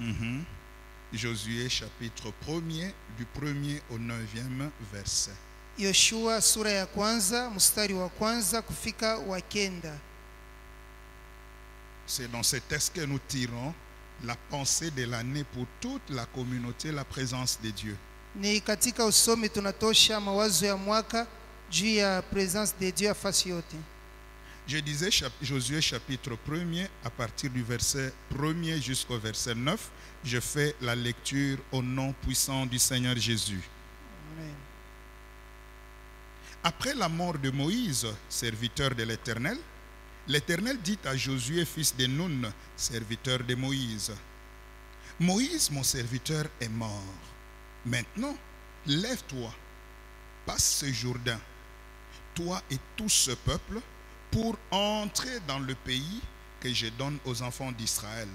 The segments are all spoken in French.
Mhm. Josué chapitre 1er du 1er au 9e verset. Yoshua sura ya kwanza mstari wa kwanza kufika wa kenda. C'est dans ce texte que nous tirons la pensée de l'année pour toute la communauté, la présence de Dieu. Ni katika usomi tunatosha mawazo ya mwaka juu ya presence de Dieu afasi yote. Je disais Josué chapitre 1er à partir du verset 1er jusqu'au verset 9. Je fais la lecture au nom puissant du Seigneur Jésus. Amen. Après la mort de Moïse, serviteur de l'Éternel, l'Éternel dit à Josué, fils de Nun, serviteur de Moïse, « Moïse, mon serviteur, est mort. Maintenant, lève-toi, passe ce Jourdain, toi et tout ce peuple, pour entrer dans le pays que je donne aux enfants d'Israël.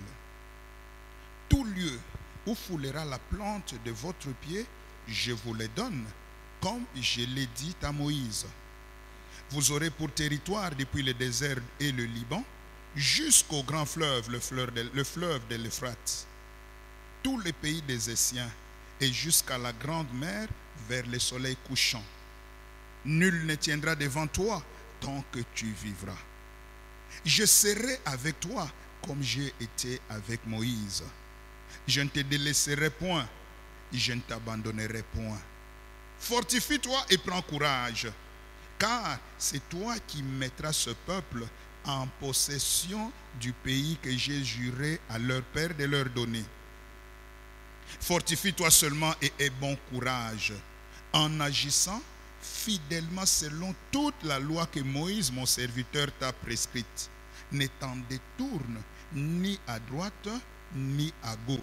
Tout lieu où foulera la plante de votre pied, je vous le donne, comme je l'ai dit à Moïse. Vous aurez pour territoire depuis le désert et le Liban, jusqu'au grand fleuve, le fleuve de l'Euphrate, tout le pays des Essiens, et jusqu'à la grande mer vers le soleil couchant. Nul ne tiendra devant toi tant que tu vivras. Je serai avec toi comme j'ai été avec Moïse. Je ne te délaisserai point, je ne t'abandonnerai point. Fortifie-toi et prends courage, car c'est toi qui mettras ce peuple en possession du pays que j'ai juré à leur père de leur donner. Fortifie-toi seulement et aie bon courage, en agissant fidèlement selon toute la loi que Moïse, mon serviteur, t'a prescrite. Ne t'en détourne ni à droite ni à gauche,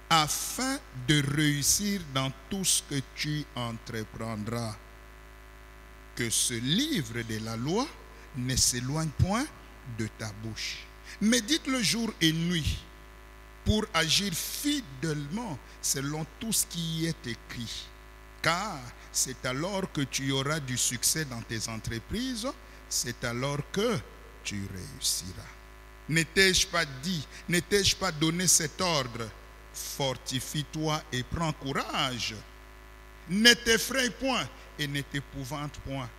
afin de réussir dans tout ce que tu entreprendras. Que ce livre de la loi ne s'éloigne point de ta bouche. Médite-le jour et nuit pour agir fidèlement selon tout ce qui y est écrit. Car c'est alors que tu auras du succès dans tes entreprises, c'est alors que tu réussiras. Ne t'ai-je pas dit, ne t'ai-je pas donné cet ordre? Fortifie-toi et prends courage. Ne t'effraie point et ne t'épouvante point,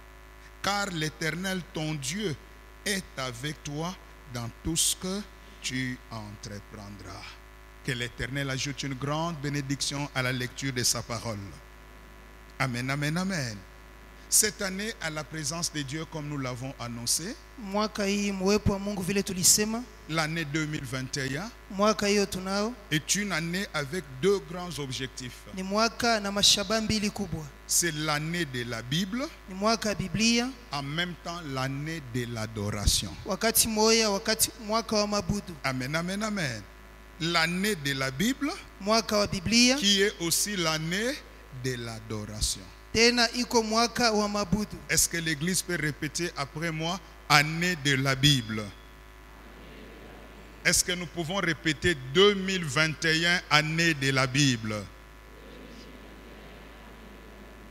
car l'Éternel ton Dieu est avec toi dans tout ce que tu entreprendras. Que l'Éternel ajoute une grande bénédiction à la lecture de sa parole. Amen, amen, amen. Cette année, à la présence de Dieu, comme nous l'avons annoncé, Mwaka hii mwepo wa Mungu vile tulisema, l'année 2021 mwaka hiyo tunao est une année avec deux grands objectifs. ni mwaka na mashaba mbili kubwa. C'est l'année de la Bible, Ni mwaka wa Biblia, en même temps l'année de l'adoration. wakati moya wakati mwaka wa mabudu. Amen, amen, amen. L'année de la Bible, Mwaka wa Biblia qui est aussi l'année de l'adoration. tena iko mwaka wa mabudu. Est-ce que l'Église peut répéter après moi, année de la Bible? Est-ce que nous pouvons répéter 2021, année de la Bible?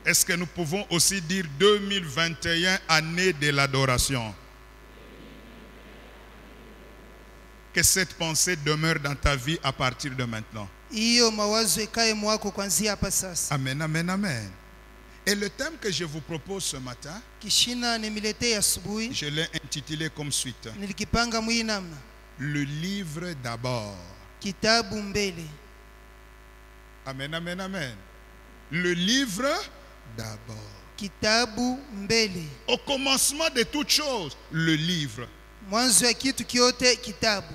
Est-ce que nous pouvons aussi dire 2021, année de l'adoration? Que cette pensée demeure dans ta vie à partir de maintenant. Hiyo mawazo ikae mwako kuanzia hapa sasa. Amen, amen, amen. Et le thème que je vous propose ce matin, Kishina nimiletee asubuhi, je l'ai intitulé comme suite. nilikipanga mwii namna: Le livre d'abord. kitabu mbele. Amen, amen, amen. Le livre d'abord. Kitabu mbele. Au commencement de toutes choses, le livre. Mwanzo ya kitu kyote kitabu.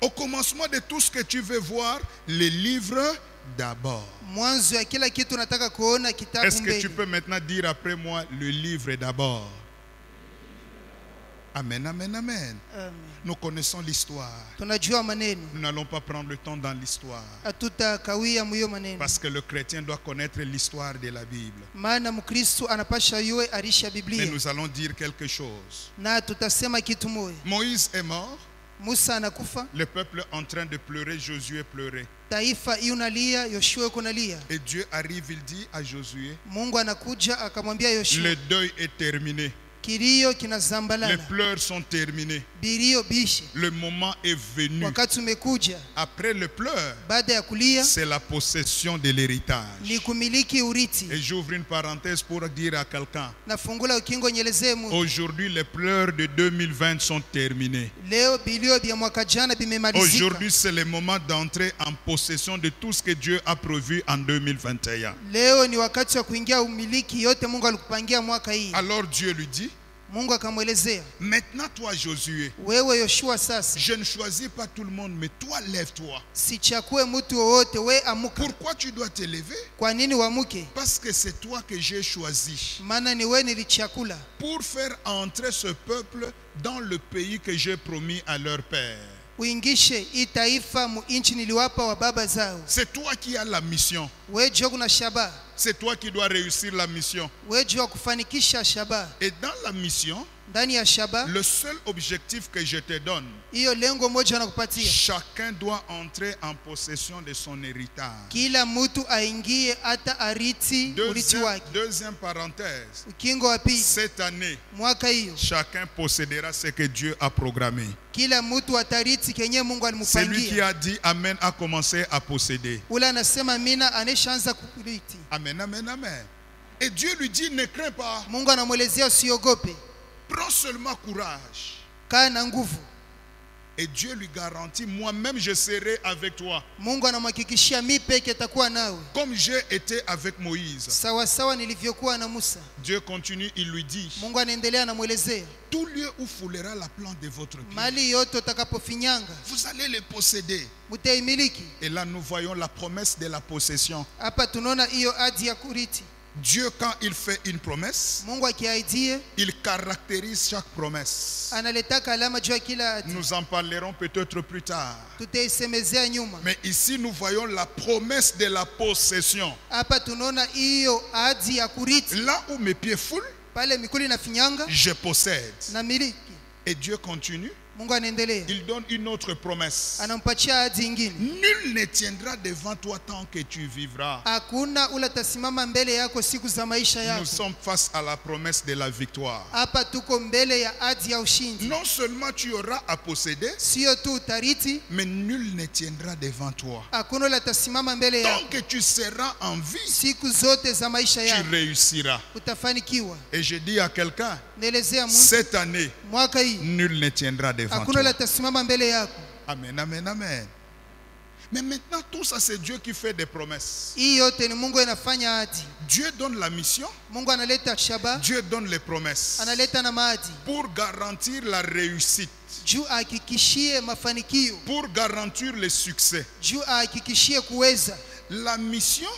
Au commencement de tout ce que tu veux voir, le livre d'abord. Mwanzo ya kila kitu nataka kuona kitabu Est-ce que tu mbele. peux maintenant dire après moi, le livre d'abord? Amen, amen, amen. Amen. Nous connaissons l'histoire. Tunajua maneno, Nous n'allons pas prendre le temps dans l'histoire. hatutakawia mwiyo maneno, Parce que le chrétien doit connaître l'histoire de la Bible. maana Mkristo anapasha yue arisha Mais Biblia. nous allons dire quelque chose. Na tutasema kitu moja: Moïse est mort. Musa anakufa, Le peuple en train de pleurer, Josué pleurait. taifa yunalia, Yoshua yuko nalia. Et Dieu arrive, il dit à Josué, Mungu anakuja akamwambia Yoshua, le deuil est terminé. kilio Les kinazambalala, pleurs sont terminés. bilio bishe. Le moment est venu. Wakati umekuja, Après le pleurs, baada ya kulia c'est la possession de l'héritage. ni kumiliki urithi. Et j'ouvre une parenthèse pour dire à quelqu'un, Nafungula ukingo nyelezee mu. aujourd'hui les pleurs de 2020 sont terminés. Leo bilio bya mwaka jana bimemalizika. Aujourd'hui c'est le moment d'entrer en possession de tout ce que Dieu a prévu en 2021. Leo ni wakati wa kuingia umiliki yote Mungu alikupangia mwaka hii. Alors Dieu lui dit, Mungu akamwelezea, maintenant toi Josué, wewe Yoshua sasa, je ne choisis pas tout le monde, mais toi lève-toi. sichakue mtu wowote, we amuka. Pourquoi tu dois te lever? Kwa nini uamuke? Parce que c'est toi que j'ai choisi Maana ni we nilichakula pour faire entrer ce peuple dans le pays que j'ai promis à leur père. uingishe hii taifa mu inchi niliwapa wa baba zao. C'est toi qui as la mission. We jua kuna shaba, C'est toi qui dois réussir la mission. we jua kufanikisha shaba. Et dans la mission, Ndani ya shaba le seul objectif que je te donne, hiyo lengo moja nakupatia, chacun doit entrer en possession de son héritage. kila mtu aingie hata ariti urithi wake. Deuxième parenthèse, Ukingo wa pili, cette année, mwaka hiyo chacun possédera ce que Dieu a programmé. kila mtu atariti kenye Mungu Celui qui alimupangia. a dit Amen a commencé à posséder. Ule anasema mina aneshaanza kuriti. Amen, amen, amen. Et Dieu lui dit, ne crains pas, Mungu anamwelezea usiogope, prends seulement courage. kaa na nguvu. Et Dieu lui garantit, moi-même je serai avec toi, Mungu anamhakikishia mi peke takuwa nawe, comme j'ai été avec Moïse. sawa sawa nilivyokuwa na Musa. Dieu continue, il lui dit, Mungu anaendelea anamwelezea, tout lieu où foulera la plante de votre pied, mali yote utakapofinyanga vous allez les posséder. mutaimiliki. Et là nous voyons la promesse de la possession. Hapa tunaona hiyo ahadi ya kuriti. Dieu, quand il fait une promesse, Mungu akiaidie il caractérise chaque promesse. analetaka alama juu ya kila ahadi. Nous en parlerons peut-être plus tard. Tutaisemezea nyuma. Mais ici nous voyons la promesse de la possession. Hapa tunaona hiyo ahadi ya kuriti. Là où mes pieds foulent, Pale mikuli na finyanga je possède. na miliki. Et Dieu continue, Mungu anaendelea, il donne une autre promesse. anampatia ahadi ingine. Nul ne tiendra devant toi tant que tu vivras. Hakuna ule atasimama mbele yako siku za maisha Nous yako. sommes face à la promesse de la victoire. Hapa tuko mbele ya ahadi ya ushindi. Non seulement tu auras à posséder, Sio tu utariti, mais nul ne tiendra devant toi. hakuna ule atasimama mbele Tant yako que tu seras en vie, siku zote za maisha tu yako, réussiras. utafanikiwa. Et je dis à quelqu'un, Naelezea mtu, cette année, mwaka hii nul ne tiendra devant hakuna ule toi. atasimama mbele yako. Amen, amen, amen. Mais maintenant, tout ça, c'est Dieu qui fait des promesses. Hii yote ni Mungu anafanya ahadi. Dieu donne la mission, Mungu analeta shaba, Dieu donne les promesses analeta na maadi pour garantir la réussite, juu ahakikishie mafanikio, pour garantir le succès. juu ahakikishie kuweza. La mission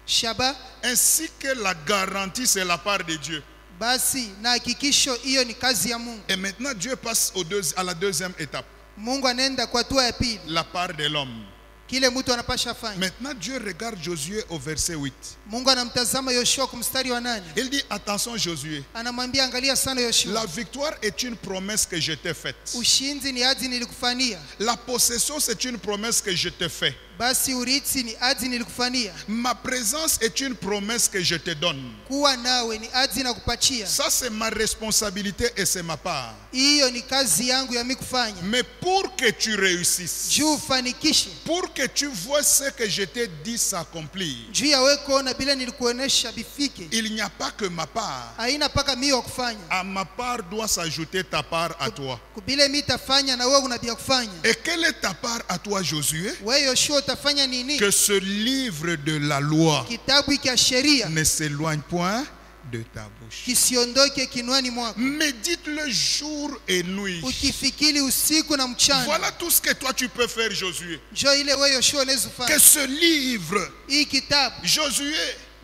Shaba ainsi que la garantie, c'est la part de Dieu. basi na hakikisho hiyo ni kazi ya Mungu. Et maintenant, Dieu passe à la deuxième étape, Mungu anaenda kwa hatua ya pili, la part de l'homme. kile mtu anapasha fanya. Maintenant, Dieu regarde Josué au verset 8. Mungu anamtazama Yoshua kumstari wa 8. Il dit, attention Josué, Anamwambia angalia sana Yoshua, la victoire est une promesse que je t'ai faite. ushindi ni ahadi nilikufanyia. La possession, c'est une promesse que je te fais. Basi urithi ni ahadi nilikufanyia. Ma présence est une promesse que je te donne. Kuwa nawe ni ahadi nakupatia. Ça, c'est ma responsabilité et c'est ma part. Hiyo ni kazi yangu ya mimi kufanya. Mais pour que tu réussisses, Juu ufanikishe, pour que tu vois ce que je t'ai dit s'accomplir, juu ya wewe kuona bila nilikuonesha bifike, il n'y a pas que ma part. haina paka mimi wa kufanya. À ma part doit s'ajouter ta part à toi. Kubile mimi tafanya na wewe una bia kufanya. Et quelle est ta part à toi, Josué? Wewe Yoshua utafanya nini? Que ce livre de la loi Kitabu hiki cha sheria ne s'éloigne point de ta bouche. kisiondoke kinwani mwako, Médite-le jour et nuit. ukifikiri usiku na mchana. Voilà tout ce que toi tu peux faire, Josué. Njoo ile wewe Yoshua unaweza Que kufanya. ce livre, Hii kitabu Josué,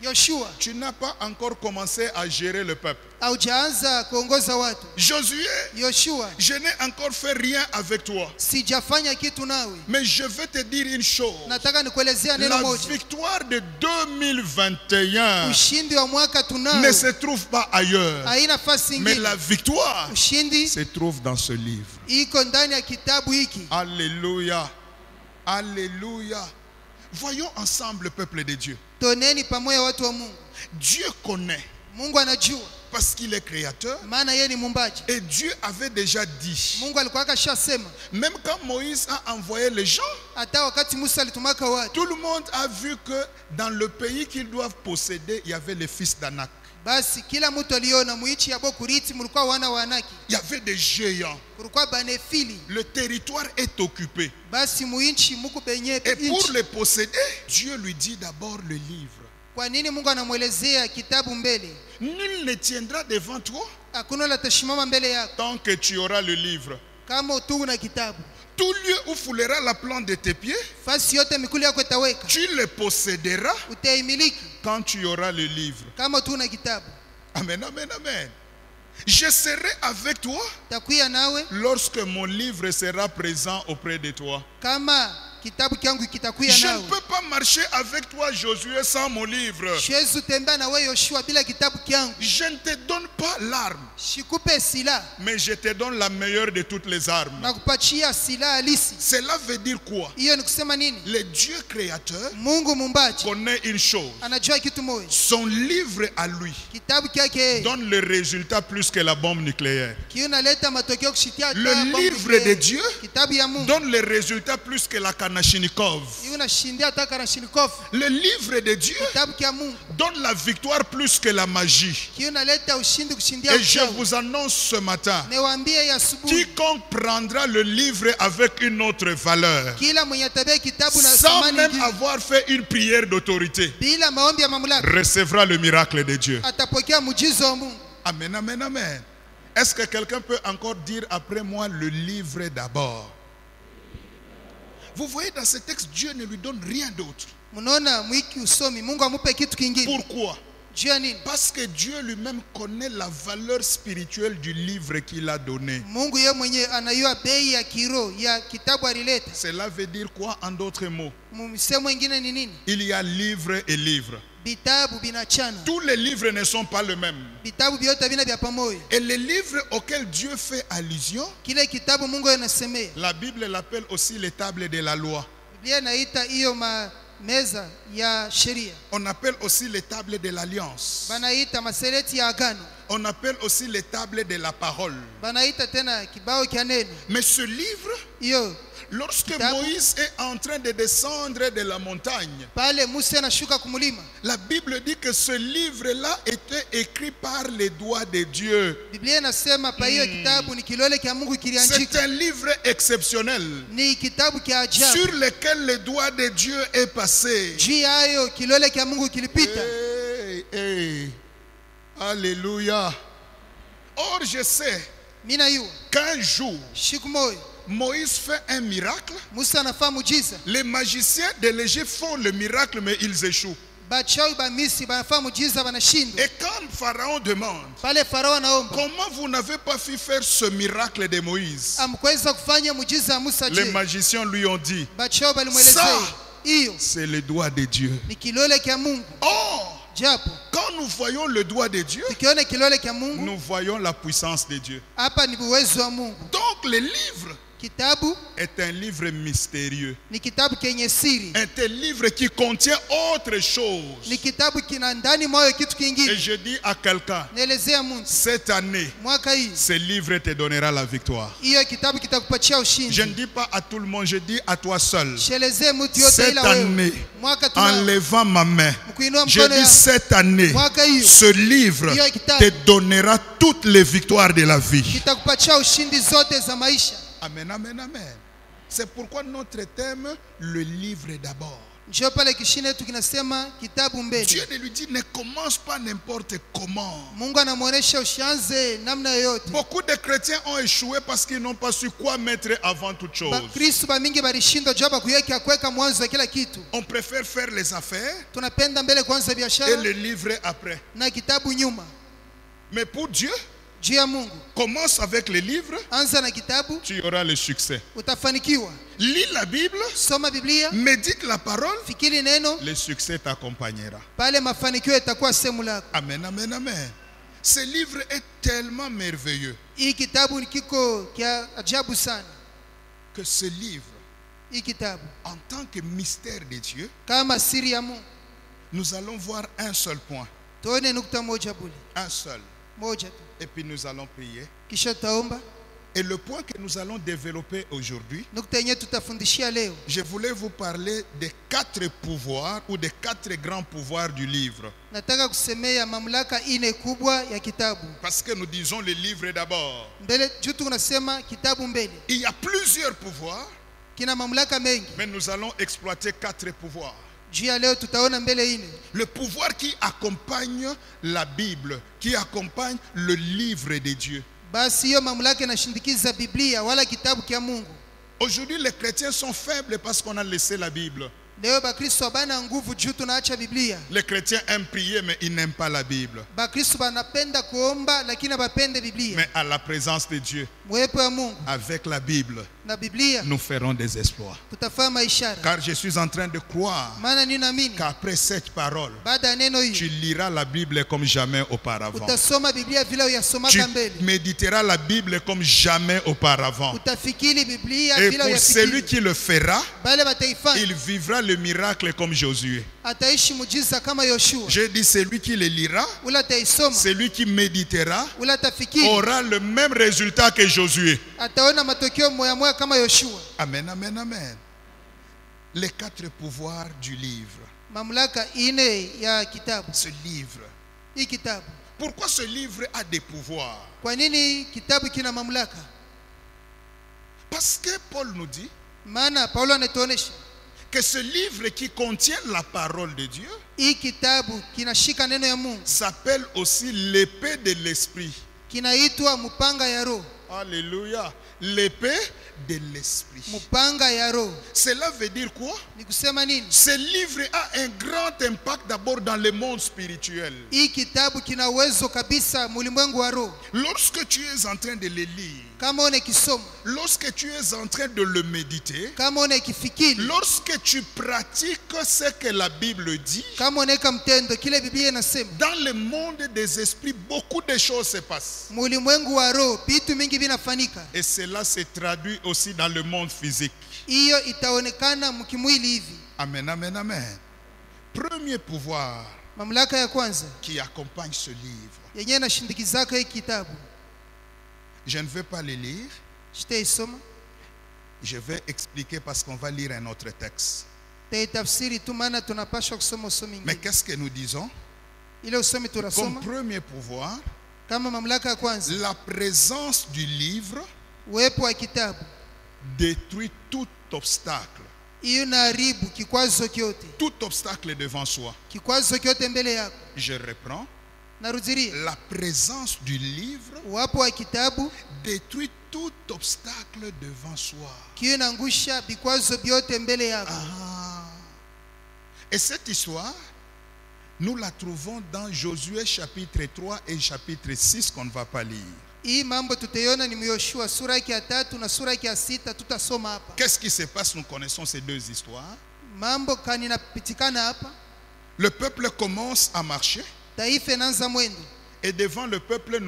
Yoshua tu n'as pas encore commencé à gérer le peuple. haujaanza kuongoza watu. Josué, Yoshua, je n'ai encore fait rien avec toi. sijafanya kitu nawe. Mais je vais te dire une chose. Nataka nikuelezea neno La moja. victoire de 2021 Ushindi wa mwaka tunao ne se trouve pas ailleurs. haina nafasi Mais nyingine. la victoire Ushindi se trouve dans ce livre. iko ndani ya kitabu hiki. Alléluia. Alléluia. Voyons ensemble, peuple de Dieu. Toneni pamoja watu wa Mungu. Dieu connaît Mungu anajua parce qu'il est créateur. maana yeye ni muumbaji. Et Dieu avait déjà dit, Mungu alikuwa akashasema, même quand Moïse a envoyé les gens, hata wakati Musa alitumaka watu, tout le monde a vu que dans le pays qu'ils doivent posséder, il y avait les fils d'Anak. basi kila mtu aliona muichi ya Bokuriti mulikuwa wana wa Anaki, Il y avait des géants. kulikuwa banefili. Le territoire est occupé. Basi muinchi muku benye Et pour inchi. les posséder, Dieu lui dit d'abord le livre. Kwa nini Mungu anamwelezea kitabu mbele? Nul ne tiendra devant toi Hakuna latashimama mbele yako tant que tu auras le livre. kama utu na kitabu. Tout lieu où foulera la plante de tes pieds, Fasi yote mikuli yako itaweka, tu le posséderas utaimiliki quand tu auras le livre. kama utu na kitabu. Amen, amen, amen. Je serai avec toi Takuya nawe lorsque mon livre sera présent auprès de toi. kama kitabu kyangu kitakuya Je ne nawe. peux pas marcher avec toi, Josué, sans mon livre. Siwezi tembea na wewe Yoshua bila kitabu kyangu. Je ne te donne pas l'arme, Shikupe sila mais je te donne la meilleure de toutes les armes. na kupachia sila halisi. Cela veut dire quoi? Hiyo ni kusema nini? Le Dieu créateur Mungu muumbaji connaît une chose. anajua kitu moja. Son livre à lui Kitabu kyake donne le résultat plus que la bombe nucléaire. kinaleta matokeo kushitia hata Le bombu livre nucleaire. de Dieu Kitabu ya Mungu donne le résultat plus que la Kalachnikov. inashindia hata Kalashnikov. Le livre de Dieu Kitabu kya Mungu donne la victoire plus que la magie. kinaleta ushindi kushindia Et je uchawi. vous annonce ce matin, Niwaambie ya asubuhi, quiconque prendra le livre avec une autre valeur, kila mwenye atabea kitabu na sans thamani même nyingine, avoir fait une prière d'autorité, bila maombi ya mamlaka, recevra le miracle de Dieu. atapokea muujiza wa Mungu. Amen, amen, amen. Est-ce que quelqu'un peut encore dire après moi le livre d'abord? Vous voyez, dans ce texte, Dieu ne lui donne rien d'autre. Mnaona mwiki usomi, Mungu amupe kitu kingine. Pourquoi? Juu ya nini? Parce que Dieu lui-même connaît la valeur spirituelle du livre qu'il a donné. Mungu yeye mwenye anayua bei ya kiro ya kitabu alileta. Cela veut dire quoi en d'autres mots? Msemo mwingine ni nini? Il y a livre et livre. Vitabu binachana. Tous les livres ne sont pas le même. Vitabu vyote vina vya pamoja. Et les livres auxquels Dieu fait allusion, Kile kitabu Mungu anasemea, la Bible l'appelle aussi les tables de la loi. Biblia inaita hiyo meza ya sheria. On appelle aussi les tables de l'alliance. Banaita masereti ya agano. On appelle aussi les tables de la parole. Banaita tena kibao kya neno. Mais ce livre, Hiyo lorsque Kitabu. Moïse est en train de descendre de la montagne, pale Musa anashuka kumulima. la Bible dit que ce livre-là était écrit par les doigts de Dieu. Biblia inasema pa hiyo kitabu ni kilole kya Mungu C'est kiliandika. un livre exceptionnel Ni kitabu kya ajabu. sur lequel le doigt de Dieu est passé. Juu ya hayo kilole kya Mungu kilipita. Hey, hey. Alléluia. Or, je sais Mina yua qu'un jour, siku moja Moïse fait un miracle. Musa anafaa mujiza. Les magiciens de l'Égypte font le miracle, mais ils échouent. Bachawi ba Misri banafaa mujiza banashindwa. Et quand Pharaon demande, Pale Farao anaomba, comment vous n'avez pas pu faire ce miracle de Moïse? amkweza kufanya mujiza ya Musa Les je? magiciens lui ont dit, Bachawi balimwelezea Ça. hiyo c'est le doigt de Dieu. ni kilole kya Mungu. Or, Japo quand nous voyons le doigt de Dieu, tukiona kilole kya Mungu, nous voyons la puissance de Dieu. hapa ni uwezo wa Mungu. Donc le livre Kitabu est un livre mystérieux. ni kitabu kenye siri. C'est un livre qui contient autre chose. Ni kitabu kina ndani moyo kitu Et kingine. je dis à quelqu'un, Naelezea Mungu, cette année, mwaka hii ce livre te donnera la victoire. hiyo kitabu kitakupatia Je ne ushindi. dis pas à tout le monde, je dis à toi seul. Shelezee mtu yote Cette ila wewe. année, Mwaka en tuna levant ma main, mkuinua je mkono dis yangu. cette année, Mwaka hiyo ce livre hiyo kitabu te donnera toutes les victoires de la vie. kitakupatia ushindi zote za maisha. Amen, amen, amen. C'est pourquoi notre thème, le livre d'abord. Njoo pale kishine yetu kinasema kitabu mbele. Dieu ne lui dit, ne commence pas n'importe comment. Mungu anamuonesha ushanze namna yoyote. Beaucoup de chrétiens ont échoué parce qu'ils n'ont pas su quoi mettre avant toute chose. Bakristo bamingi balishindwa jaba kuweka kuweka mwanzo wa kila kitu. On préfère faire les affaires Tunapenda mbele kwanza et biashara le livrer après. na kitabu nyuma. Mais pour Dieu, Juu ya Mungu, commence avec les livres, anza na kitabu, tu auras le succès. utafanikiwa. Lis la Bible, Soma Biblia, médite la parole, fikiri neno, le succès t'accompagnera. pale mafanikio yatakuwa sehemu lako. Amen, amen, amen. Ce livre est tellement merveilleux Hii kitabu kiko kia ajabu sana. que ce livre, Hii kitabu en tant que mystère de Dieu, kama siri ya Mungu. nous allons voir un seul point. Tuone nukta moja bure. Un seul. moja tu, et puis nous allons prier. kisha tutaomba. Et le point que nous allons développer aujourd'hui, Nukta yenyewe tutafundishia leo, je voulais vous parler des 4 pouvoirs ou des 4 grands pouvoirs du livre. nataka kusemea mamlaka ine kubwa ya kitabu. Parce que nous disons le livre d'abord. Mbele juu tunasema kitabu mbele, Il y a plusieurs pouvoirs, kina mamlaka mengi. mais nous allons exploiter 4 pouvoirs. Juu ya leo tutaona mbele ine. Le pouvoir qui accompagne la Bible, qui accompagne le livre de Dieu. Basi hiyo mamlaka inashindikiza Biblia wala kitabu kia Mungu. Aujourd'hui, les chrétiens sont faibles parce qu'on a laissé la Bible. Leo bakristo habana nguvu juu tunaacha Biblia. Les chrétiens aiment prier, mais ils n'aiment pas la Bible. Bakristo banapenda kuomba lakini bapende Biblia. Mais à la présence de Dieu, Mwepo ya Mungu avec la Bible, na Biblia nous ferons des exploits. tutafanya ishara. Car je suis en train de croire Maana ninaamini qu'après cette parole, baada ya neno tu hili liras la Bible comme jamais auparavant. utasoma Biblia vile Tu uyasomaka mbele. méditeras la Bible comme jamais auparavant. Utafikiri Biblia Et vile pour celui uyafikiri. qui le fera, Bale bataifanya il vivra le miracle comme Josué. ataishi mujiza kama Yoshua. Je dis celui qui le lira, Ula ataisoma, celui qui méditera, ula atafikiri, aura le même résultat que Josué. ataona matokeo moya moya kama Yoshua. Amen, amen, amen. Les 4 pouvoirs du livre. Mamlaka ine ya kitabu. Ce livre. Hii kitabu. Pourquoi ce livre a des pouvoirs? Kwa nini kitabu kina mamlaka? Parce que Paul nous dit Maana Paulo anatuonesha que ce livre qui contient la parole de Dieu hii kitabu kinashika neno ya Mungu, s'appelle aussi l'épée de l'esprit. kinaitwa mpanga ya roho. Alléluia. L'épée de l'esprit. Mpanga ya roho Cela veut dire quoi? ni kusema nini? Ce livre a un grand impact d'abord dans le monde spirituel. Hii kitabu kina uwezo kabisa mulimwengu wa roho. Lorsque tu es en train de le lire, Kama unakisoma, lorsque tu es en train de le méditer, kama unakifikiri, lorsque tu pratiques ce que la Bible dit, kama unaweka mtendo kile Biblia inasema, dans le monde des esprits, beaucoup de choses se passent. mulimwengu wa roho vitu mingi vinafanyika. Et cela se traduit aussi dans le monde physique. Hiyo itaonekana mkimwili hivi. Amen, amen, amen. Premier pouvoir Mamlaka ya kwanza qui accompagne ce livre. yenyewe inashindikizaka hii kitabu. Je ne vais pas le lire, Sitaisoma, je vais expliquer parce qu'on va lire un autre texte. taitafsiri tu maana tunapaswa kusoma usomi Mais mwingine. qu'est-ce que nous disons? Ile usomi Comme tunasoma premier pouvoir, kama mamlaka ya kwanza, la présence du livre uwepo wa kitabu détruit tout obstacle. hiyo inaharibu kikwazo kyote, Tout obstacle devant soi. kikwazo kyote mbele yako. Je reprends. Narudiria, La présence du livre uwapo wa kitabu détruit tout obstacle devant soi. kiyo inaangusha vikwazo vyote mbele yako. Ah. Et cette histoire, nous la trouvons dans Josué chapitre 3 et chapitre 6 qu'on ne va pas lire. Hii mambo tutaiona ni Yoshua sura yake ya 3 na sura yake ya 6, tutasoma hapa. Qu'est-ce qui se passe? Nous connaissons ces 2 histoires. Mambo kani napitikana hapa. Le peuple commence à marcher Taifa inaanza mwendo et devant le peuple,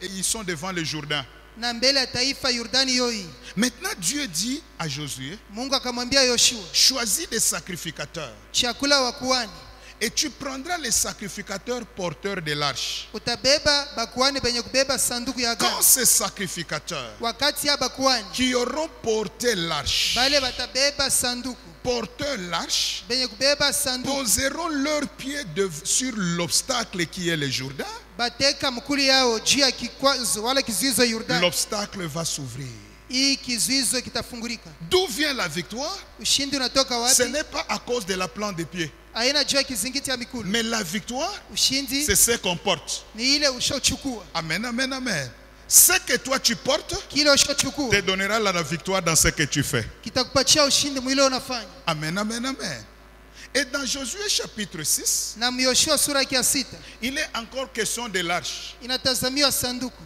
ils sont devant le Jourdain. na mbele ya taifa Yordani yoi. Maintenant, Dieu dit à Josué, Mungu akamwambia Yoshua, choisis des sacrificateurs chakula wa kuhani, et tu prendras les sacrificateurs porteurs de l'arche. utabeba bakuhani benye kubeba sanduku ya Quand agano. ces sacrificateurs Wakati ya bakuhani qui auront porté l'arche, bale batabeba sanduku, porteurs l'arche, benye kubeba sanduku poseront leurs pieds sur l'obstacle qui est le Jourdain, bateka mkuli yao juu ya kikwazo wala kizuizo Yordani. l'obstacle va s'ouvrir. Hii kizuizo kitafungulika. D'où vient la victoire? Ushindi unatoka Ce wapi? n'est pas à cause de la plante de pied, Haina juu ya kizingiti ya mikulu. mais la victoire, Ushindi c'est ce qu'on porte. ni ile ushochukua. Amen, amen, amen. Ce que toi tu portes Kile ushochukua te donnera la victoire dans ce que tu fais. kitakupatia ushindi mwile unafanya. Amen, amen, amen. Et dans Josué chapitre 6, Na Yoshua sura yake ya 6 il est encore question de l'arche. inatazamiwa sanduku.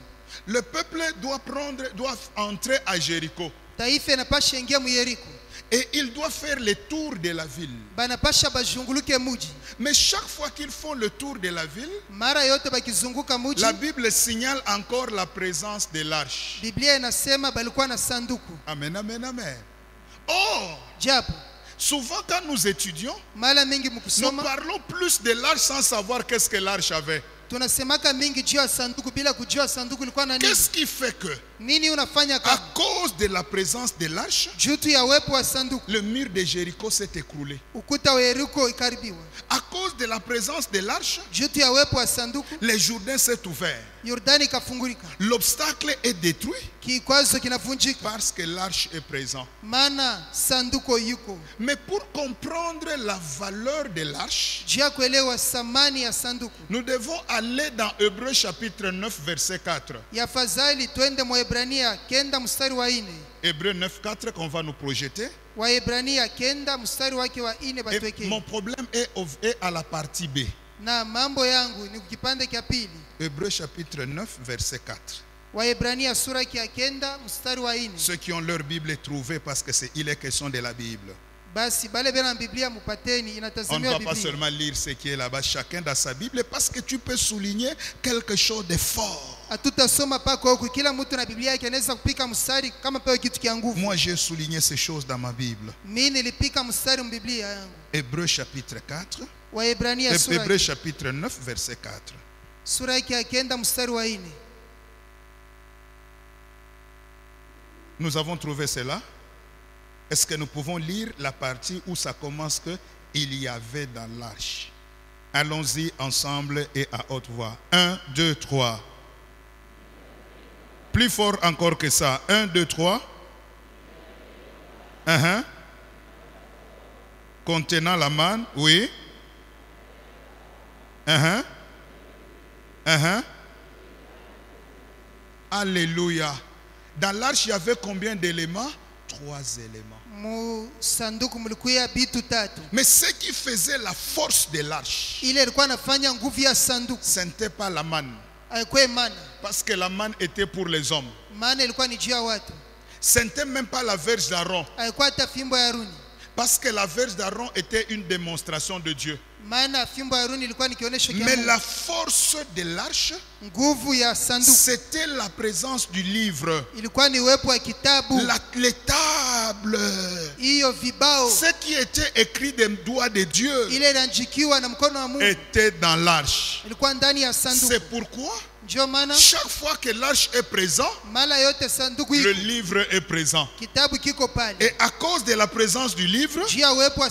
Le peuple doit entrer à Jéricho Taifa inapasha ingia mu Yeriko. et il doit faire le tour de la ville. Banapasha bajunguluke muji. Mais chaque fois qu'ils font le tour de la ville, Mara yote bakizunguka muji, la Bible signale encore la présence de l'arche. Biblia inasema balikuwa na sanduku. Amen, amen, amen. Or, Japo souvent quand nous étudions, mara mingi nous mkusoma parlons plus de l'arche sans savoir qu'est-ce que l'arche avait. Tunasemaka mingi juu ya sanduku bila kujua sanduku ilikuwa na nini. Qu'est-ce qui fait que, Nini unafanya à kama? cause de la présence de l'arche, Juu tu ya uwepo wa sanduku, le mur de Jéricho s'est écroulé? ukuta wa Yeriko ikaribiwa. À cause de la présence de l'arche, Juu tu ya uwepo wa sanduku, le Jourdain s'est ouvert. Yordani ikafungulika. L'obstacle est détruit Kikwazo kinavunjika. parce que l'arche est présente. Maana sanduko yuko. Mais pour comprendre la valeur de l'arche, Juu ya kuelewa thamani ya sanduku, nous devons aller dans Hébreux chapitre 9 verset 4. yafadhali twende Waebrania kenda mstari wa 4. Hébreux 9 4 qu'on va nous projeter. Waebrania kenda mstari wake wa 4 Et batwekee. mon problème est à la partie B. Na mambo yangu ni kipande cha pili. Hébreux chapitre 9 verset 4. Waebrania sura ya kenda mstari wa 4. Ceux qui ont leur Bible trouvée, parce que il est question de la Bible. Basi bale bena Biblia mupateni On ne inatazamiwa va pas Biblia. seulement lire ce qui est là-bas, chacun dans sa Bible, parce que tu peux souligner quelque chose de fort. Hatutasoma pako huku, kila mtu na Biblia yake anaweza kupika mstari kama pewe kitu kia nguvu. Moi, j'ai souligné ces choses dans ma Bible. Mimi nilipika mstari mbiblia yangu. Hébreux chapitre 4. Waebrania Hébreux chapitre 9 verset 4. sura ya kenda mstari wa 4. Nous avons trouvé cela. Est-ce que nous pouvons lire la partie où ça commence que il y avait dans l'arche? Allons-y ensemble et à haute voix. 1, 2, 3. Plus fort encore que ça. 1, 2, 3. Contenant la manne, oui. Alléluia. Dans l'arche, il y avait combien d'éléments? 3 éléments. Mu sanduku mlikuya bitu tatu. Mais ce qui faisait la force de l'arche, Ile ilikuwa nafanya nguvu ya sanduku. ce n'était pas la manne. Haikuwa mana. Parce que la manne était pour les hommes. Maana ilikuwa ni juu ya watu. Ce n'était même pas la verge d'Aaron. Haikuwa hata fimbo ya Haruni. Parce que la verge d'Aaron était une démonstration de Dieu. Maana fimbo ya Haruni ilikuwa ni kionyesho kia Mais Mungu. la force de l'arche, Nguvu ya sanduku c'était la présence du livre. ilikuwa ni uwepo wa kitabu. Les tables. Hiyo vibao Ce qui était écrit des doigts de Dieu ile iliandikiwa na mkono wa Mungu était dans l'arche. ilikuwa ndani ya sanduku. C'est pourquoi Ndio maana chaque fois que l'arche est présent, mala yote sanduku le iko, livre est présent. kitabu kiko pale. Et à cause de la présence du livre, Juu ya uwepo wa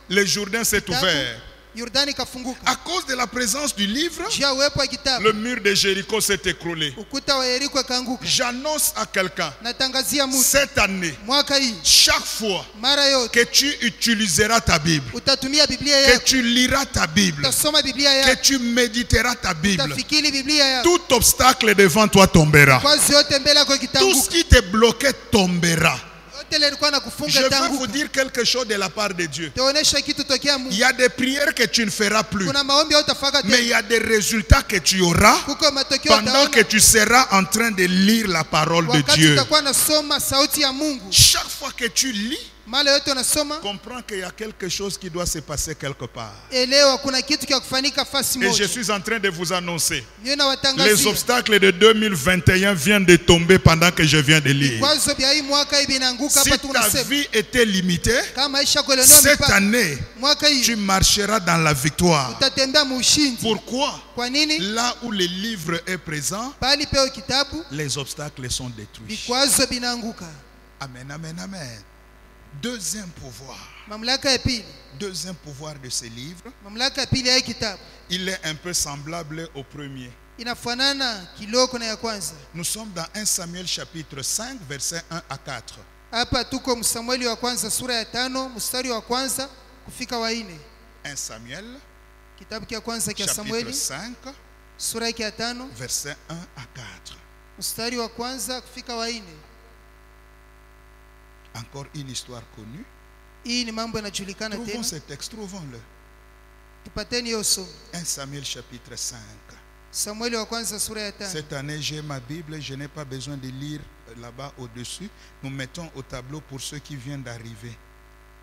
le Jourdain s'est kitabu, ouvert. Yordani kafunguka. À cause de la présence du livre, Juu ya uwepo wa kitabu, le mur de Jéricho s'est écroulé. ukuta wa Yeriko kaanguka. J'annonce à quelqu'un, Natangazia mtu cette année, mwaka hii chaque fois mara yote que tu utiliseras ta Bible, utatumia Biblia que yako, tu liras ta Bible, utasoma Biblia que yako, tu méditeras ta Bible, utafikiri Biblia yako. tout obstacle devant toi tombera. Kwazi yote mbele yako Tout ce kitanguka. qui te bloquait tombera. Yote ile ilikuwa na Je kufunga veux vous tanguka. dire quelque chose de la part de Dieu. Taonesha kitu tokea Il Mungu. y a des prières que tu ne feras plus, Kuna maombi utafaka mais il tena. y a des résultats que tu auras Kuko matokeo pendant que utaona tu seras en train de lire la parole de wakati Dieu. utakuwa nasoma sauti ya Mungu. Chaque fois que tu lis, Mala yote unasoma, comprends qu'il y a quelque chose qui doit se passer quelque part. elewa kuna kitu kia kufanyika fasi Et je moja. suis en train de vous annoncer, Niyo na les watangazia. obstacles de 2021 viennent de tomber pendant que je viens de lire. Kwazo vya hii mwaka hivi inaanguka Si hapa ta tunasema. vie était limitée, Kama maisha kuelewa cette mipaka. année, Mwaka tu hii marcheras dans la victoire. utatembea muushindi. Pourquoi? Kwa nini? Là où le livre est présent, Pali peo kitabu, les obstacles sont détruits. vikwazo vinaanguka. Amen, amen, amen. Deuxième pouvoir. Mamlaka ya pili. Deuxième pouvoir de ce livre, Mamlaka ya pili ya hii kitabu il est un peu semblable au premier. inafanana kiloko na ya kwanza. Nous sommes dans 1 Samuel chapitre 5, versets 1 à 4. Hapa tuko Samueli wa kwanza sura ya 5 mstari wa kwanza kufika wa 4. 1 Samuel Kitabu kia kwanza kia chapitre Samueli 5, sura ya 5 versets 1 à 4. mstari wa kwanza kufika wa 4. Encore une histoire connue. Hii ni mambo yanajulikana Trouvons tena. ce texte, trouvons-le. Tupateni hiyo somo. 1 Samuel chapitre 5. Samueli wa kwanza sura ya 5. Cette année, j'ai ma Bible, je n'ai pas besoin de lire là-bas au-dessus. Nous mettons au tableau pour ceux qui viennent d'arriver.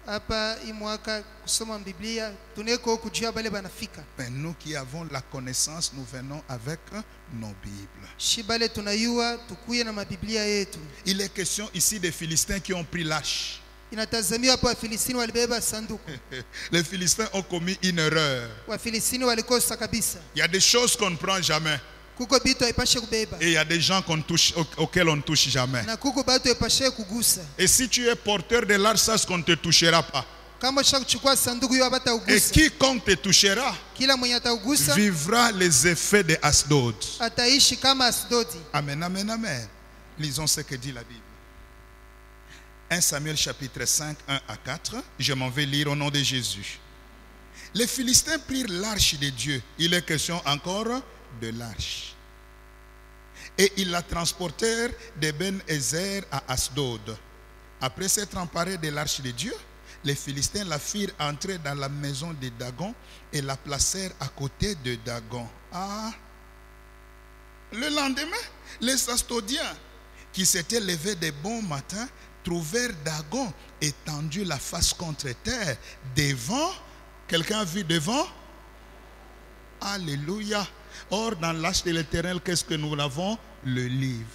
Hapa hii mwaka kusoma Biblia tuneko kujua bale banafika. Mais nous qui avons la connaissance, nous venons avec nos Bibles. Shibale tunayua tukuye na mabiblia yetu. Il est question ici des Philistins qui ont pris l'arche. Inatazamiwa hapo Wafilistini walibeba sanduku. Les Philistins ont commis une erreur. Wafilistini walikosa kabisa. Il y a des choses qu'on ne prend jamais. Kuko bitu haipashe kubeba. Et il y a des gens qu'on touche, auxquels on ne touche jamais. Na kuko batu haipashe kugusa. Et si tu es porteur de l'arche, sache qu'on ne te touchera pas. Kama shaka kuchukua sanduku hiyo hata Et ugusa. quiconque te touchera Kila mwenye ataugusa vivra les effets de Asdod. ataishi kama Asdodi. Amen, amen, amen. Lisons ce que dit la Bible. 1 Samuel chapitre 5, 1 à 4. Je m'en vais lire au nom de Jésus. Les Philistins prirent l'arche de Dieu. Il est question encore de l'arche. Et ils la transportèrent de Ben-Ezer à Asdod. Après s'être emparés de l'arche de Dieu, les Philistins la firent entrer dans la maison de Dagon et la placèrent à côté de Dagon. Ah! Le lendemain, les Asdodiens qui s'étaient levés de bon matin trouvèrent Dagon étendu la face contre terre devant. Quelqu'un a vu devant? Alléluia. Or, dans l'arche de l'Éternel, qu'est-ce que nous avons? Le livre.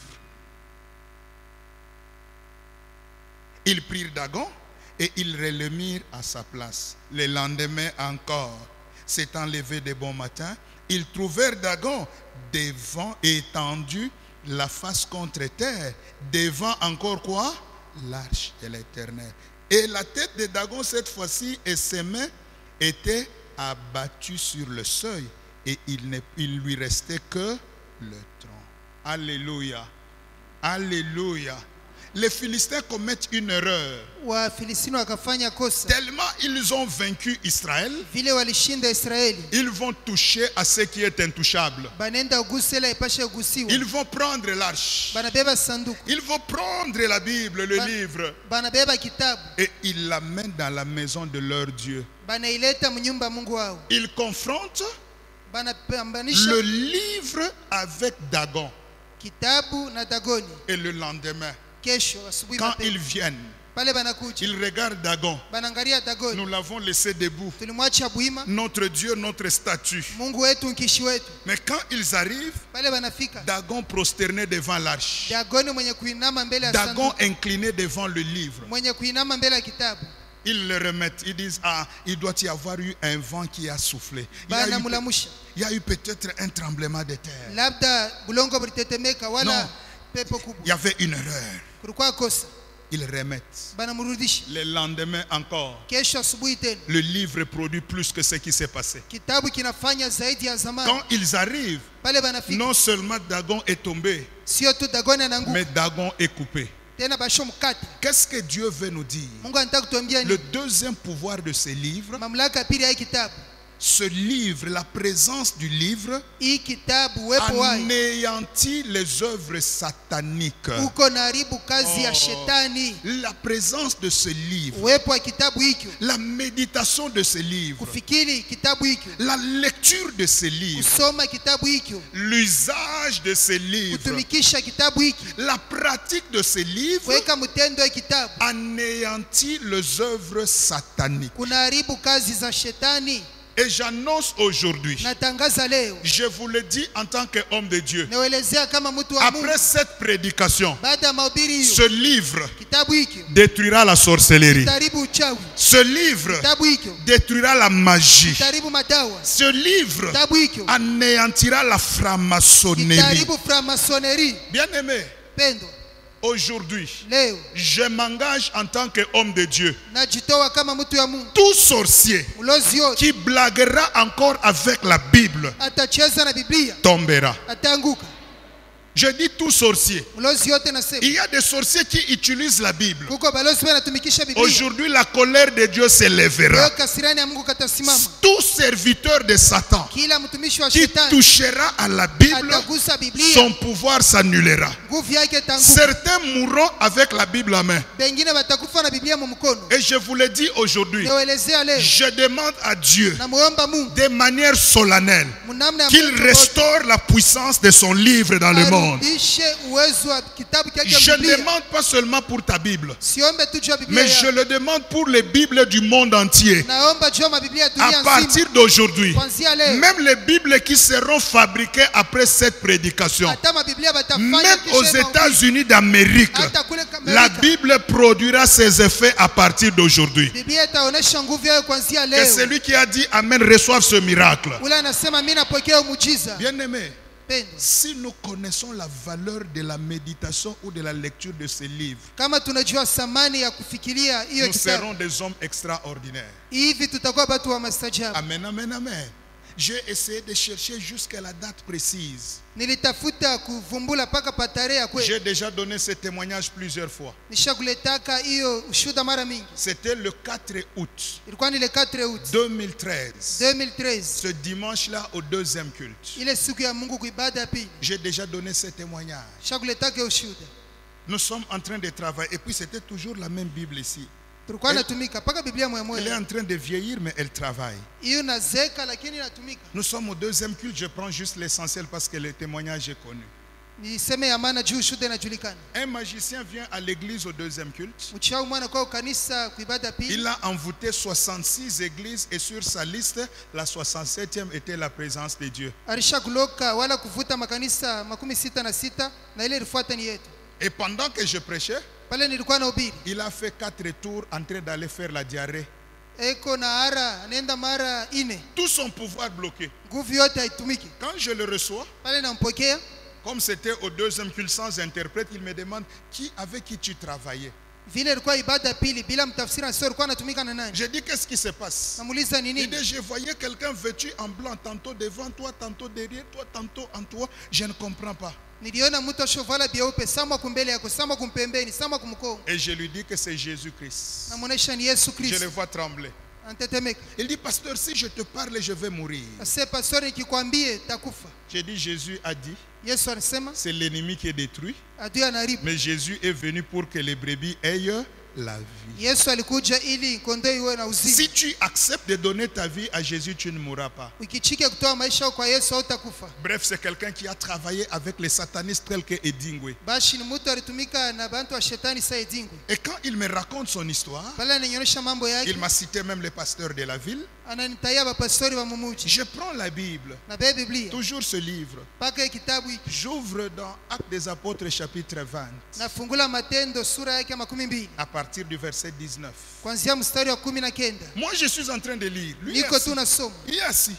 Ils prirent Dagon et ils le mirent à sa place. Le lendemain encore, s'étant levés de bon matin, ils trouvèrent Dagon devant, étendu la face contre terre, devant encore quoi? L'arche de l'Éternel. Et la tête de Dagon, cette fois-ci, et ses mains étaient abattues sur le seuil, et il lui restait que le tronc. Alléluia. Alléluia. Les Philistins commettent une erreur. Wafilistini wakafanya kosa. Tellement ils ont vaincu Israël, Vile walishinda Israeli. ils vont toucher à ce qui est intouchable. Banenda ugusela ipashe ugusiwa. Ils vont prendre l'arche. Banabeba sanduku. Ils vont prendre la Bible, le livre, Banabeba kitabu. et ils l'amènent dans la maison de leur Dieu. Banaileta mnyumba Mungu wao. Ils confrontent Banapambanisha le livre avec Dagon. kitabu na Dagoni. Et le lendemain, Kesho asubuhi quand mapema. ils viennent, Pale banakuja. ils regardent Dagon. Banangalia Dagoni. Nous l'avons laissé debout. Tulimwacha buima. Notre Dieu, notre statut. Mungu wetu nkishi wetu. Mais quand ils arrivent, Pale banafika. Dagon prosterné devant l'arche. Dagoni mwenye kuinama mbele ya Dagon sanduku. incliné devant le livre. Mwenye kuinama mbele ya kitabu. Ils le remettent. Ils disent, ah, il doit y avoir eu un vent qui a soufflé. Banamulamusha. Il y a eu peut-être un tremblement de terre. Labda bulongo bulitetemeka wala Non. pepo kubwa. Il y avait une erreur. Kulikuwa kosa. Ils remettent. Banamrudisha. Le lendemain encore, Kesho asubuhi tena. le livre produit plus que ce qui s'est passé. Kitabu kinafanya zaidi ya zamani. Quand ils arrivent, Pale banafika. non seulement Dagon est tombé, Sio tu Dagoni ananguka. mais Dagon est coupé. Tena basho mkate. Qu'est-ce que Dieu veut nous dire? Mungu anataka kutuambia Le nini? deuxième pouvoir de ce livre, Mamlaka pili ya hii kitabu. ce livre, la présence du livre, Hii kitabu uwepo wake anéantit les œuvres sataniques. uko na haribu kazi ya shetani. La présence de ce livre, Uwepo wa kitabu hiki, la méditation de ce livre, kufikiri kitabu hiki, la lecture de ce livre, kusoma kitabu hiki, l'usage de ce livre, kutumikisha kitabu hiki, la pratique de ce livre kuweka mtendo ya kitabu anéantit les œuvres sataniques. kunaharibu kazi za shetani. Et j'annonce aujourd'hui, Natangaza leo, je vous le dis en tant qu'homme de Dieu, naelezea kama mtu wa Mungu, après cette prédication, baada ya mahubiri ce hiyo, livre kitabu hiki détruira la sorcellerie. kitaharibu uchawi, Ce livre kitabu hiki détruira la magie. kitaharibu madawa, Ce livre kitabu hiki anéantira la franc-maçonnerie. kitaharibu framasonerie. Bien-aimé, Pendo, aujourd'hui, leo je m'engage en tant qu'homme de Dieu. najitoa kama mtu ya Mungu. Tout sorcier Ulozi yote qui blaguera encore avec la Bible atacheza na Biblia tombera. ataanguka. Je dis tout sorcier. Ulozi yote nasema Il y a des sorciers qui utilisent la Bible. kuko balozi wanatumikisha Biblia. Aujourd'hui, la colère de Dieu s'élèvera. Leo kasirani ya Mungu katasimama. Tout serviteur de Satan Kila mtumishi wa qui shetani touchera à la Bible, atagusa Biblia, son pouvoir s'annulera. nguvu yake itanguka. Certains mourront avec la Bible en main. Bengine watakufa na Biblia mu mkono. Et je vous le dis aujourd'hui, Naelezea leo, je demande à Dieu na muomba Mungu de manière solennelle mnamna ya qu'il Mungu restaure la puissance de son livre dans le monde. monde. nifundishe uwezo wa kitabu chake Je ne Biblia. demande pas seulement pour ta Bible, Siombe tu juu ya Biblia mais je yako. le demande pour les Bibles du monde entier. Naomba juu ya mabiblia ya dunia À partir nzima. d'aujourd'hui, Kuanzia leo. même les Bibles qui seront fabriquées après cette prédication, Hata mabiblia batafanya même kisha aux hii mahubiri. États-Unis d'Amérique, Hata kule la Amerika. Bible produira ses effets à partir d'aujourd'hui. Biblia itaonesha nguvu yake kuanzia Que leo. celui qui a dit Amen reçoive ce miracle. Ule anasema mimi napokea muujiza. Bien-aimé, Pendo. si nous connaissons la valeur de la méditation ou de la lecture de ces livres, Kama tunajua thamani ya kufikiria hiyo nous kitabu, serons des hommes extraordinaires. hivi tutakuwa watu wa mastajabu. Amen, amen, amen. J'ai essayé de chercher jusqu'à la date précise. Nilitafuta kuvumbula paka pa tarehe ya kweli. J'ai déjà donné ce témoignage plusieurs fois. Nishakuletaka hiyo ushuhuda mara mingi. C'était le 4 août Ilikuwa ni le 4 août 2013. 2013. Ce dimanche-là, au deuxième culte. Ile siku ya Mungu kuibada ya pili. J'ai déjà donné ce témoignage. Nishakuletaka ushuhuda. Nous sommes en train de travailler. Et puis c'était toujours la même Bible ici. Tulikuwa natumika paka Biblia moja Elle est moja. en train de vieillir, mais elle travaille. Hiyo nazeka lakini inatumika. Nous sommes au deuxième culte. Je prends juste l'essentiel parce que le témoignage est connu. Niseme ya maana juu ushuhuda inajulikana. Un magicien vient à l'église au deuxième culte. Mchao mwana kwa kanisa kuibada pili. Il a envoûté 66 églises et sur sa liste, la 67e était la présence de Dieu. Alishakuloka wala kuvuta makanisa 66 na ile ilifuata ni yetu. Et pendant que je prêchais, Pale nilikuwa na ubiri. il a fait 4 tours en train d'aller faire la diarrhée. Eko na ara anaenda mara 4. Tout son pouvoir bloqué. Nguvu yote haitumiki. Quand je le reçois, Pale nampokea, comme c'était au deuxième culte sans interprète, il me demande avec qui tu travaillais. vile ilikuwa ibada pili bila mtafsiri sio alikuwa anatumika na nani? J'ai dit qu'est-ce qui se passe? Namuuliza ni Il nini? dit je voyais quelqu'un vêtu en blanc, tantôt devant toi, tantôt derrière toi, tantôt en toi. Je ne comprends pas. Niliona mtu ashovala bieupe sama kumbele yako, sama kumpembeni, sama kumkongo. Et je lui dis que c'est Jésus-Christ. Namuonesha ni Yesu Je le Kristo. vois trembler. Antetemeka. Il dit, pasteur, si je te parle, je vais mourir. Ase pastori nikikwambie takufa. J'ai dit, Jésus a dit, Yesu anasema c'est l'ennemi qui est détruit. adui anaharibu. Mais Jésus est venu pour que les brebis aient la vie. Yesu alikuja ili kondoo iwe na uzima. Si tu acceptes de donner ta vie à Jésus, tu ne mourras pas. Ukichike kutoa maisha yako kwa Yesu hautakufa. Bref, c'est quelqu'un qui a travaillé avec les satanistes tels que Edingwe. Bashi ni mtu alitumika na bantu wa shetani sa edingwe. Et quand il me raconte son histoire, Pale ananionyesha mambo yake. il m'a cité même le pasteur de la ville. Ananitaya bapastori wa mumuji. Je prends la Bible, Na bebe Biblia. toujours ce livre. Paka kitabu hiki. J'ouvre dans Actes des Apôtres chapitre 20, Nafungula Matendo sura yake ya 12. à partir du verset 19. Kuanzia mstari wa 19. Moi, je suis en train de lire. Lui est Niko assis. tu nasoma. Il est assis.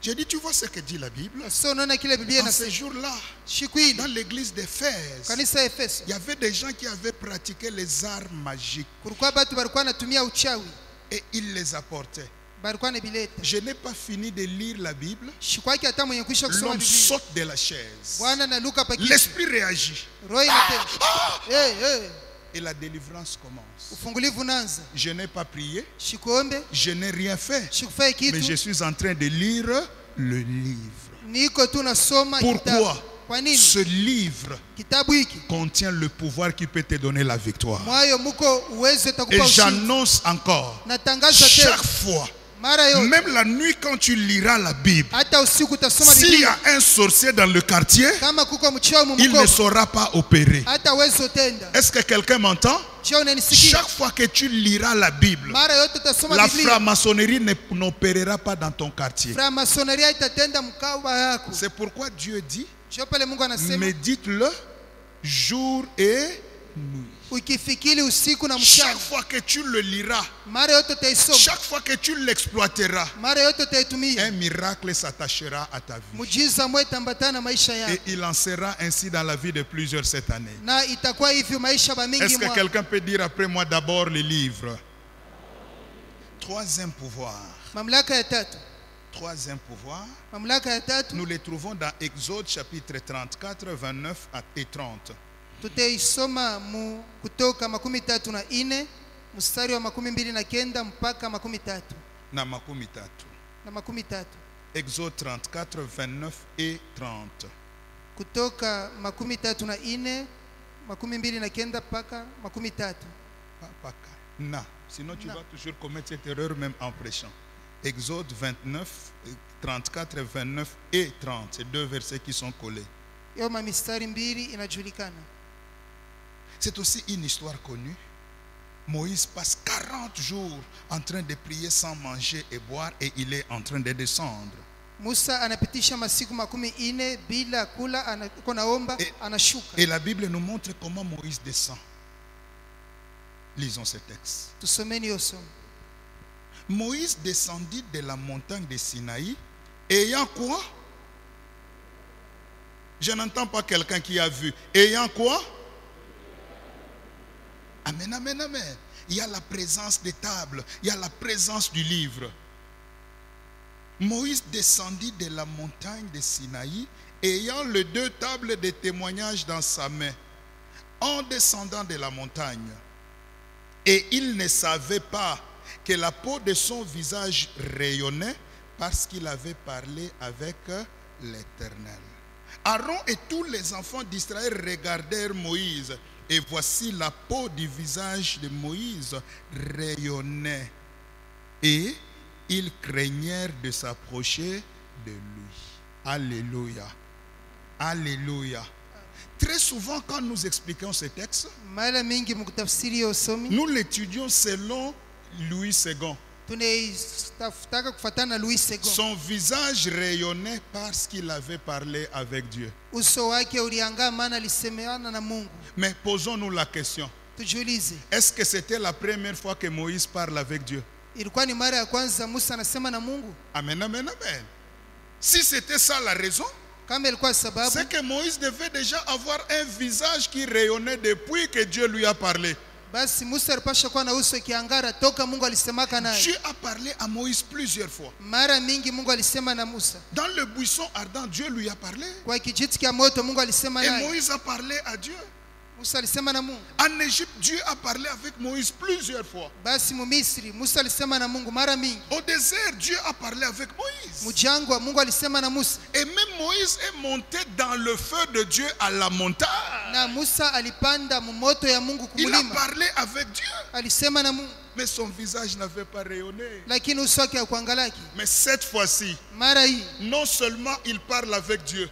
J'ai dit, tu vois ce que dit la Bible? So unaona kile Biblia En ce inasema. jour-là, Siku ile dans l'église d'Éphèse, kanisa ya Efeso il y avait des gens qui avaient pratiqué les arts magiques kulikuwa batu balikuwa natumia uchawi. et ils les apportaient. Balikuwa na bileta. Je n'ai pas fini de lire la Bible. Shikwaki hata mwenye kuisha kusoma L'homme Biblia. saute de la chaise. Bwana na Luka pakiti. L'esprit réagit Roho inatenda. et la délivrance commence. Ufungulivu unaanza. Je n'ai pas prié, Shikuombe, je n'ai rien fait, shikufanya mais je kitu. suis en train de lire le livre. Niko tu nasoma kitabu. Pourquoi? Kwa nini? Ce livre Kitabu hiki contient le pouvoir qui peut te donner la victoire. mwayo muko uwezo Et utakupa ushindi. j'annonce encore, Natangaza tena chaque fois, mara yote, même la nuit quand tu liras la Bible, hata usiku utasoma s'il y Biblia, a un sorcier dans le quartier, kama kuko mchawi il ne mumkopo, saura pas opérer. hata uwezo tenda. Est-ce que quelqu'un m'entend? Je unanisikia? Chaque fois que tu liras la Bible, Mara yote utasoma la Biblia, franc-maçonnerie n'opérera pas dans ton quartier. framasoneria itatenda mkao yako. C'est pourquoi Dieu dit, Je pale Mungu anasema médite-le jour et nuit. ukifikiri usiku na Chaque mchana, fois que tu le liras, mara yote utaisoma, chaque fois que tu l'exploiteras, mara yote utaitumia. un miracle s'attachera à ta vie. Mujiza mwe tambatana na maisha Et yako, il en sera ainsi dans la vie de plusieurs cette année. na itakuwa hivyo maisha ba mingi Est-ce que mwa. quelqu'un peut dire après moi d'abord les livres? Troisième pouvoir. Mamlaka ya tatu, Troisième pouvoir. mamlaka ya tatu Nous les trouvons dans Exode chapitre 34, 29 et 30. tutaisoma mu Kutoka 34 mstari wa 29 mpaka 30 Na makumi tatu. na 30. Exode 34, 29 et 30. Kutoka 34 29 mpaka 30. Pas paka. Na. Sinon tu Na. vas toujours commettre cette erreur même en prêchant. Exode 29, 34, 29 et 30. C'est deux versets qui sont collés. Hiyo mistari mbili inajulikana. C'est aussi une histoire connue. Moïse passe 40 jours en train de prier sans manger et boire et il est en train de descendre. Musa anapitisha masiku 40 bila kula, anakuwa naomba, anashuka. Et la Bible nous montre comment Moïse descend. Lisons ce texte. Tusomeni hiyo somo. Moïse descendit de la montagne de Sinaï, ayant quoi? Je n'entends pas quelqu'un qui a vu. Ayant quoi? Amen, amen, amen. Il y a la présence des tables, il y a la présence du livre. Moïse descendit de la montagne de Sinaï, ayant les 2 tables de témoignage dans sa main, en descendant de la montagne. Et il ne savait pas que la peau de son visage rayonnait parce qu'il avait parlé avec l'Éternel. Aaron et tous les enfants d'Israël regardèrent Moïse, et voici la peau du visage de Moïse rayonnait, et ils craignèrent de s'approcher de lui. Alléluia. Alléluia. Très souvent, quand nous expliquons ce texte, nous l'étudions selon Louis II. Son visage rayonnait parce qu'il avait parlé avec Dieu. Mais posons-nous la question. Est-ce que c'était la première fois que Moïse parle avec Dieu? Amen, amen, amen. Si c'était ça la raison, c'est que Moïse devait déjà avoir un visage qui rayonnait depuis que Dieu lui a parlé. Dieu a parlé à Moïse plusieurs fois. Dans le buisson ardent, Dieu lui a parlé. Et Moïse a parlé à Dieu. En Égypte, Dieu a parlé avec Moïse plusieurs fois. Au désert, Dieu a parlé avec Moïse. Et même Moïse est monté dans le feu de Dieu à la montagne. Il a parlé avec Dieu. Mais son visage n'avait pas rayonné. Mais cette fois-ci, non seulement il parle avec Dieu,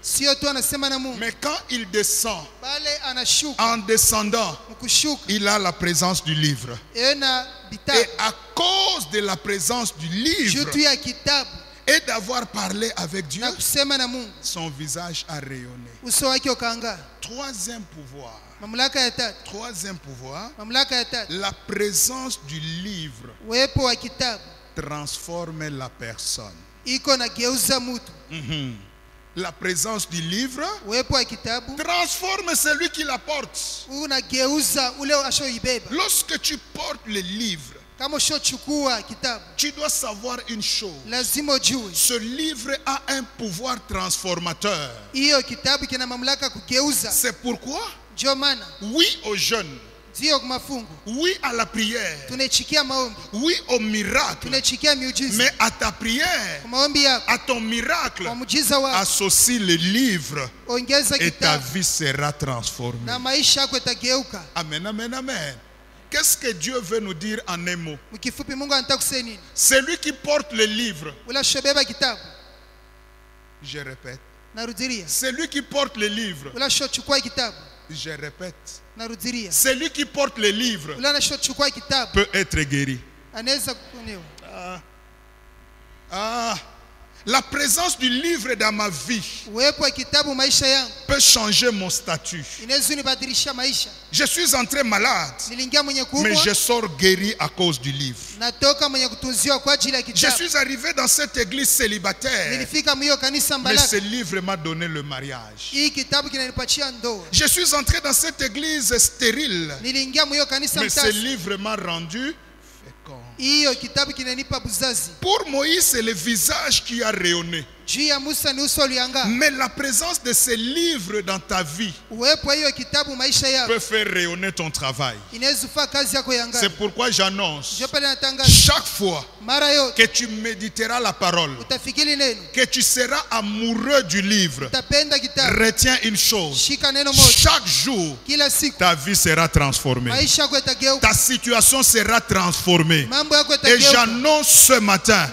mais quand il descend, en descendant, il a la présence du livre. Et à cause de la présence du livre et d'avoir parlé avec Dieu, son visage a rayonné. Troisième pouvoir. Troisième pouvoir, la présence du livre transforme la personne. La présence du livre transforme celui qui la porte. Lorsque tu portes le livre, tu dois savoir une chose. Ce livre a un pouvoir transformateur. C'est pourquoi oui au jeûne, oui à la prière, oui au miracle, mais à ta prière, à ton miracle, associe le livre et ta vie sera transformée. Amen, amen, amen. Qu'est-ce que Dieu veut nous dire en un mot? Celui qui porte le livre, je répète, celui qui porte le livre, je répète, celui qui porte le livre peut être guéri. La présence du livre dans ma vie peut changer mon statut. Je suis entré malade, mais je sors guéri à cause du livre. Je suis arrivé dans cette église célibataire, mais ce livre m'a donné le mariage. Je suis entré dans cette église stérile, mais ce livre m'a rendu. Pour Moïse, c'est le visage qui a rayonné. Mais la présence de ces livres dans ta vie peut faire rayonner ton travail. C'est pourquoi j'annonce, chaque fois que tu méditeras la parole, que tu seras amoureux du livre, retiens une chose: chaque jour, ta vie sera transformée, ta situation sera transformée. Et j'annonce ce matin,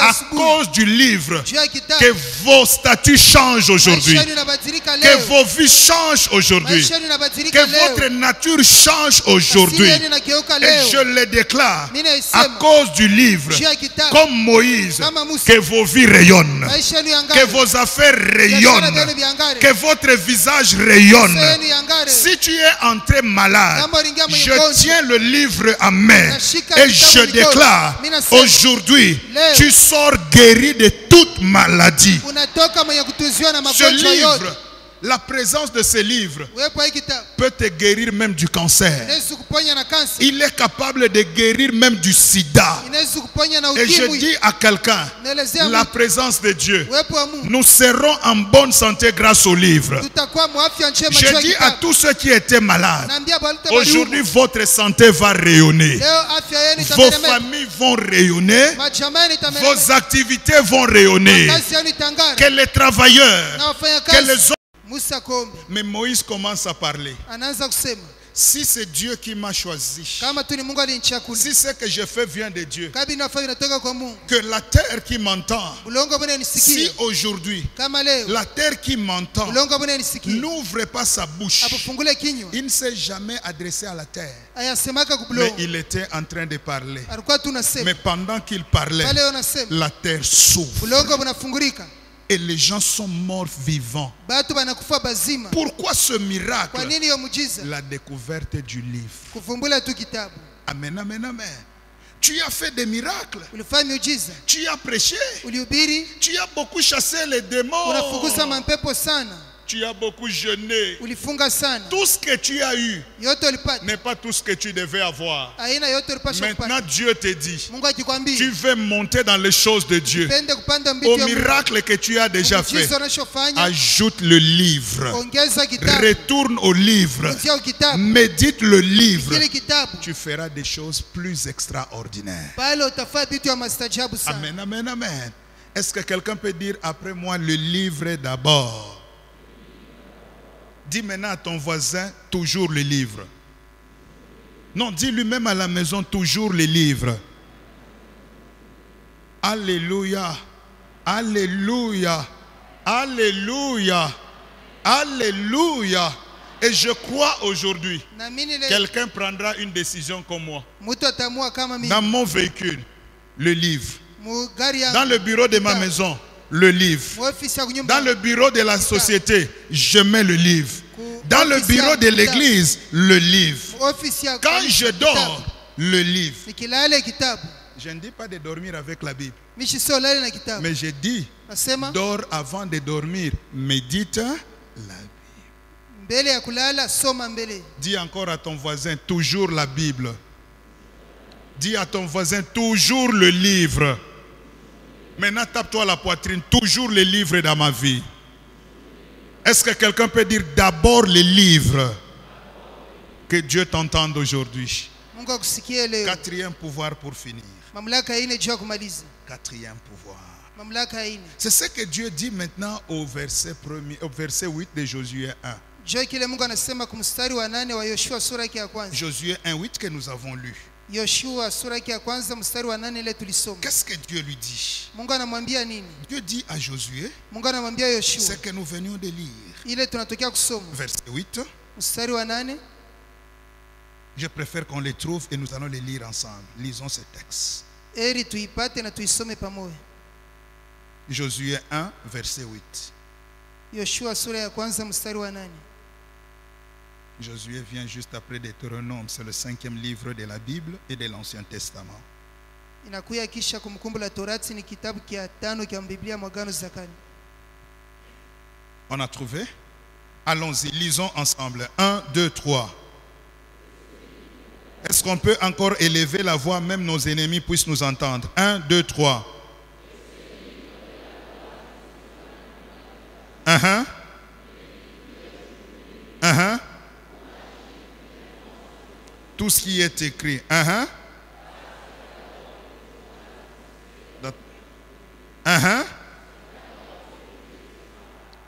à cause du livre, kitabu. Que vos statuts changent aujourd'hui. Maisha yenu inabadilika Que leo. vos vies changent aujourd'hui. Maisha yenu Que inabadilika votre leo. nature change Asili aujourd'hui. yenu inageuka Et leo. je le déclare Mimi à naisema cause du livre, juu ya kitabu. comme Moïse, Kama Musa. que vos vies rayonnent, Maisha yenu que yangare. vos affaires Biashara rayonnent, vyenu viangare. que votre visage rayonne. Maisha yenu yangare. Si tu es entré malade, Kama uliingia mwenye je ugonjwa. tiens le livre à main Nashika et kitabu je mikono. déclare Mimi nasema, aujourd'hui, leo, tu sors guéri de toute maladie. unatoka mwenye kutuziwa na Ce magonjwa yote. livre, la présence de ce livre Uwepo wa hii kitabu peut te guérir même du cancer. inaweza kuponya na kansa. Il est capable de guérir même du sida. Inaweza kuponya na Et je ukimwi. dis à quelqu'un, Naelezea la mtu, présence de Dieu, uwepo wa Mungu. nous serons en bonne santé grâce au livre. Tutakuwa mwafya njema juu Je ya dis à kitabu. tous ceux qui étaient malades, Naambia bali aujourd'hui votre santé va rayonner. leo afya yenu Vos itameremeta. familles vont rayonner, Majamaa yenu vos itameremeta. activités vont rayonner. Kazi yenu itangara. Que les travailleurs, Na wafanya que kazi. les hommes. Musa Kombe Mais Moïse commence à parler. anaanza kusema Si c'est Dieu qui m'a choisi, kama tu ni Mungu alinichagua. si ce que je fais vient de Dieu, Kabi nafanya inatoka kwa Mungu. que la terre qui m'entend, Ulongo bwana si nisikie. aujourd'hui, Kama leo la terre qui m'entend ulongo bwana nisikie. n'ouvre pas sa bouche, Apofungule kinywa. il ne s'est jamais adressé à la terre. Ayasemaka Mais kubulongo. il était en train de parler. Alikuwa tu nasema. Mais pendant qu'il parlait, Pale unasema. la terre s'ouvre. Ulongo bunafungurika. Et les gens sont morts vivants. Batu banakufa bazima. Pourquoi ce miracle? Kwa nini hiyo muujiza? La découverte du livre. Kufumbula tu kitabu. Amen, amen, amen. Tu as fait des miracles. Ulifanya miujiza. Tu as prêché. Ulihubiri. Tu as beaucoup chassé les démons. Unafukuza mapepo sana. Tu as beaucoup jeûné. Ulifunga sana. Tout ce que tu as eu Yote ulipata. n'est pas tout ce que tu devais avoir. Aina yote ulipasha Maintenant, kupata. Dieu te dit, Mungu akikwambia tu veux monter dans les choses de Dieu. pende kupanda Au mbitu ya Mungu. miracle que tu as déjà fait, Muujiza unachofanya. ajoute le livre. Ongeza kitabu. Retourne au livre. Tia kitabu. Médite le livre. Kile kitabu. Tu feras des choses plus extraordinaires. Pale utafanya vitu ya mastajabu sana. Amen, amen, amen. Est-ce que quelqu'un peut dire après moi le livre d'abord? Dis maintenant à ton voisin toujours le livre. Non, dis lui-même à la maison toujours le livre. Alléluia. Alléluia. Alléluia. Alléluia. Et je crois aujourd'hui, Naamini leo quelqu'un prendra une décision comme moi. mtu atamua kama mimi. Dans mon véhicule, le livre. Mu gari yangu. Dans le bureau de ma maison, le livre. Mu ofisi ya kunyumba. Dans le bureau de la société, je mets le livre. Dans le bureau de l'église, le livre. Ofisi ya Quand je dors, kitabu. le livre. Nikilala kitabu. Je ne dis pas de dormir avec la Bible, Mishi sio lale na kitabu. mais je dis, Nasema dors avant de dormir, médite la Bible. mbele ya kulala soma mbele. Dis encore à ton voisin, toujours la Bible. Dis à ton voisin, toujours le livre. Maintenant, tape-toi la poitrine, toujours le livre dans ma vie. Est-ce que quelqu'un peut dire d'abord le livre? Que Dieu t'entende aujourd'hui. Mungu akusikie leo. Quatrième pouvoir pour finir. Mamlaka ine juu ya kumaliza. Quatrième pouvoir. Mamlaka ine. C'est ce que Dieu dit maintenant au verset 8 de Josué 1. Jua kile Mungu anasema kumstari wa 8 wa Yoshua sura yake ya kwanza. Josué 1:8 que nous avons lu. Yoshua sura yake ya kwanza mstari wa 8 ile tulisoma. Qu'est-ce que Dieu lui dit? Mungu anamwambia nini? Dieu dit à Josué, Mungu anamwambia Yoshua. ce que nous venions de lire. Ile tunatokea kusoma. Verset 8. Mstari wa 8. Je préfère qu'on les trouve et nous allons les lire ensemble. Lisons ce texte. Eri tuipate na tuisome pamoja. Josué 1, verset 8. Yoshua sura ya kwanza mstari wa 8. Josué vient juste après Deutéronome. C'est le 5e livre de la Bible et de l'Ancien Testament. Inakuya kisha Kumbukumbu la Torati, ni kitabu kia 5 kia Biblia mwagano za kale. On a trouvé? Allons-y, lisons ensemble. 1, 2, 3. Est-ce qu'on peut encore élever la voix, même nos ennemis puissent nous entendre? 1, 2, 3. Tout ce qui est écrit.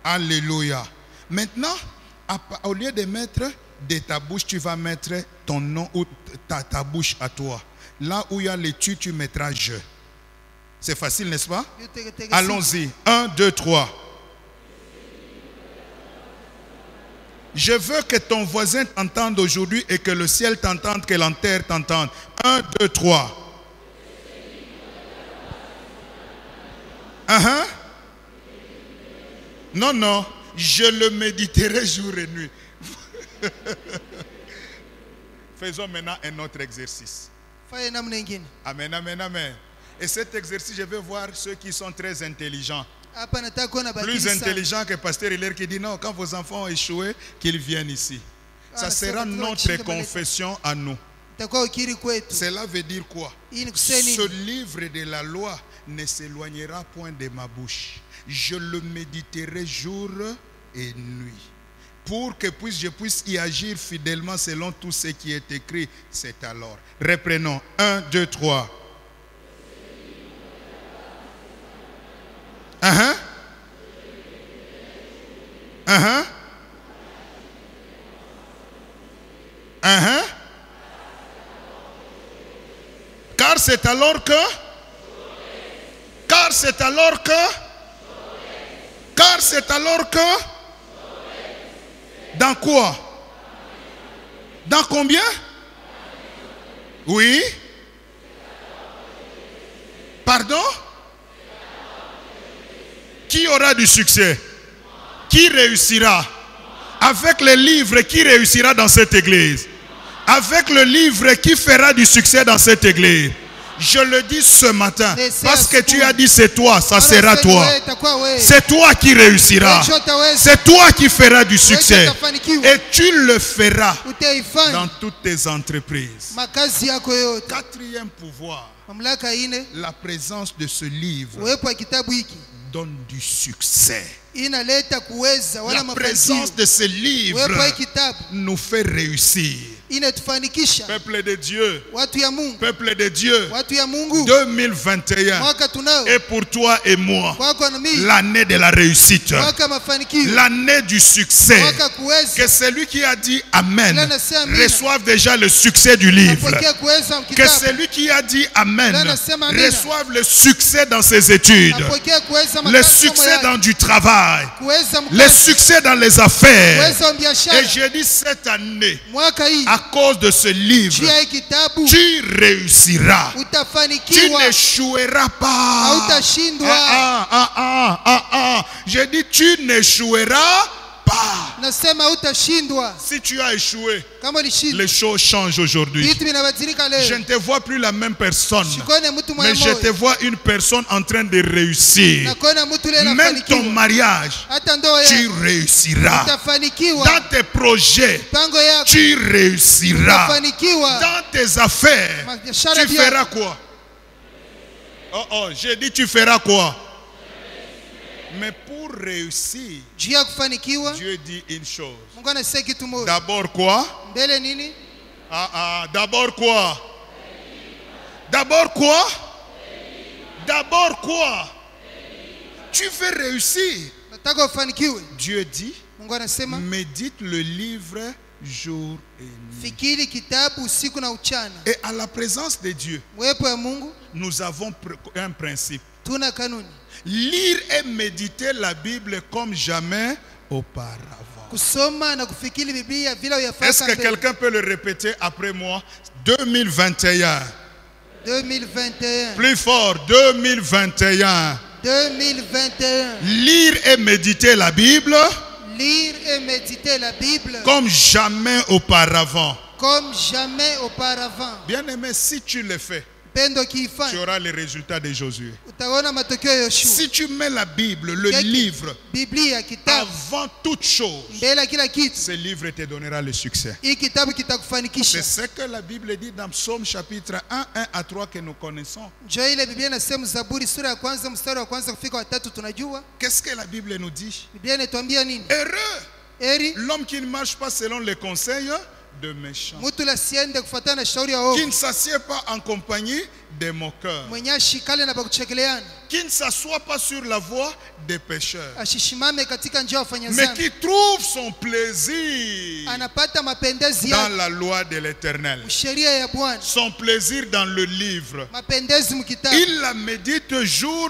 Alléluia. Maintenant, au lieu de mettre de ta bouche, tu vas mettre ton nom ou ta bouche à toi. Là où il y a le tu mettras je. C'est facile, n'est-ce pas? Byutegetegesi. Allons-y. 1, 2, 3. Je veux que ton voisin t'entende aujourd'hui et que le ciel t'entende, que la terre t'entende. 1, 2, 3. Non, non. Je le méditerai jour et nuit. Faisons maintenant un autre exercice. Fanye namna ingine. Amen, amen, amen. Et cet exercice, je vais voir ceux qui sont très intelligents. Hapa nataka kuona Plus bakili sana. intelligent que Pasteur Hilaire qui dit non, quand vos enfants ont échoué, qu'ils viennent ici. Ça Ah, sera ça va notre toujours confession à nous. Itakuwa ukiri kwetu. Cela veut dire quoi? Hii ni kusema nini? Ce livre de la loi ne s'éloignera point de ma bouche. Je le méditerai jour et nuit. Pour que je puisse y agir fidèlement selon tout ce qui est écrit, c'est alors. Reprenons. 1, 2, 3. Car c'est alors que dans quoi? Dans combien? Oui. Pardon? Qui aura du succès? Qui réussira? Avec le livre, qui réussira dans cette église? Avec le livre, qui fera du succès dans cette église? Je le dis ce matin, parce que tu as dit c'est toi, ça sera toi. C'est toi qui réussiras. C'est toi qui feras du succès. Et tu le feras dans toutes tes entreprises. Makazi yako yote. Quatrième pouvoir, Mamlaka ine. la présence de ce livre Uwepo wa kitabu hiki donne du succès. inaleta kuweza wala La mafanikio. présence de ce livre Uwepo wa kitabu nous fait réussir. inatufanikisha. Peuple de Dieu, Watu ya Mungu. peuple de Dieu, Watu ya Mungu. 2021 Mwaka tunao. est pour toi et moi Kwako na mimi. l'année de la réussite, Mwaka mafanikio. l'année du succès. Mwaka kuweza. Que celui qui a dit Amen Ila nasema amina. reçoive déjà le succès du livre. Apokea kuweza Que mkitabu. celui qui a dit Amen Ila nasema amina. reçoive le succès dans ses études, Apokea kuweza le makazi succès yake. dans du travail, Kuweza le mkazi. succès dans les affaires. Kuweza biashara. Et je dis cette année, Mwaka hii. à cause de ce livre, Juu ya hii kitabu. tu réussiras. Tu Utafanikiwa. n'échoueras pas. Hautashindwa. Je dis tu n'échoueras pas. Nasema utashindwa. Si tu as échoué, Kama ulishindwa. les choses changent aujourd'hui. Vitu vinabadilika Je leo. ne te vois plus la même personne, Sikone mtu mais mmoja je te mmoja. vois une personne en train de réussir. Nakona mtu leo Même ton anafanikiwa. mariage, Hata ndoa tu yako réussiras. utafanikiwa. Dans tes projets, Pango yako tu réussiras. utafanikiwa. Dans tes affaires, Biashara tu yako. feras quoi? Oh, j'ai dit tu feras quoi? Mais pour réussir, Juu ya kufanikiwa, Dieu dit une chose. Mungu anasema kitu moja. D'abord quoi? Mbele nini? D'abord quoi? D'abord quoi? D'abord quoi? Tu veux réussir. Nataka ufanikiwe. Dieu dit, Mungu anasema médite le livre jour et nuit. fikiri kitabu usiku na uchana. Et à la présence de Dieu, Uwepo ya Mungu nous avons un principe. tuna kanuni. Lire et méditer la Bible comme jamais auparavant. Kusoma na kufikiri Biblia vile Est-ce que uyafanya mbele. quelqu'un peut le répéter après moi? 2021. 2021. Plus fort, 2021. 2021. Lire et méditer la Bible Lire et méditer la Bible comme jamais auparavant. comme jamais auparavant. Bien-aimé, si tu le fais, Pendo tu kiifanya auras les résultats de Josué. utaona matokeo ya Yoshua. Si tu mets la Bible, le livre, Biblia kitabu avant toute chose, mbele ya kila kitu, ce livre te donnera le succès. hii kitabu C'est kitakufanikisha. ce que la Bible dit dans Psaume chapitre 1, 1 à 3 que nous connaissons. Njoo ile Biblia inasema Zaburi sura ya kwanza mstari wa kwanza kufika wa 3 tunajua. Qu'est-ce que la Bible nous dit? Biblia inatuambia nini? Heureux Eri l'homme qui ne marche pas selon les conseils de méchants, mtu la siende kufuatana na shauri ya qui ovu, ne s'assied pas en compagnie des moqueurs, mwenye ashikale na bakuchekeleana, qui ne s'assoit pas sur la voie des pécheurs, ashishimame katika njia ya wafanya mais dhambi, qui trouve son plaisir anapata mapendezi dans yake la loi de l'Éternel. sheria ya Bwana, Son plaisir dans le livre. mapendezi mkitabu, Il la médite jour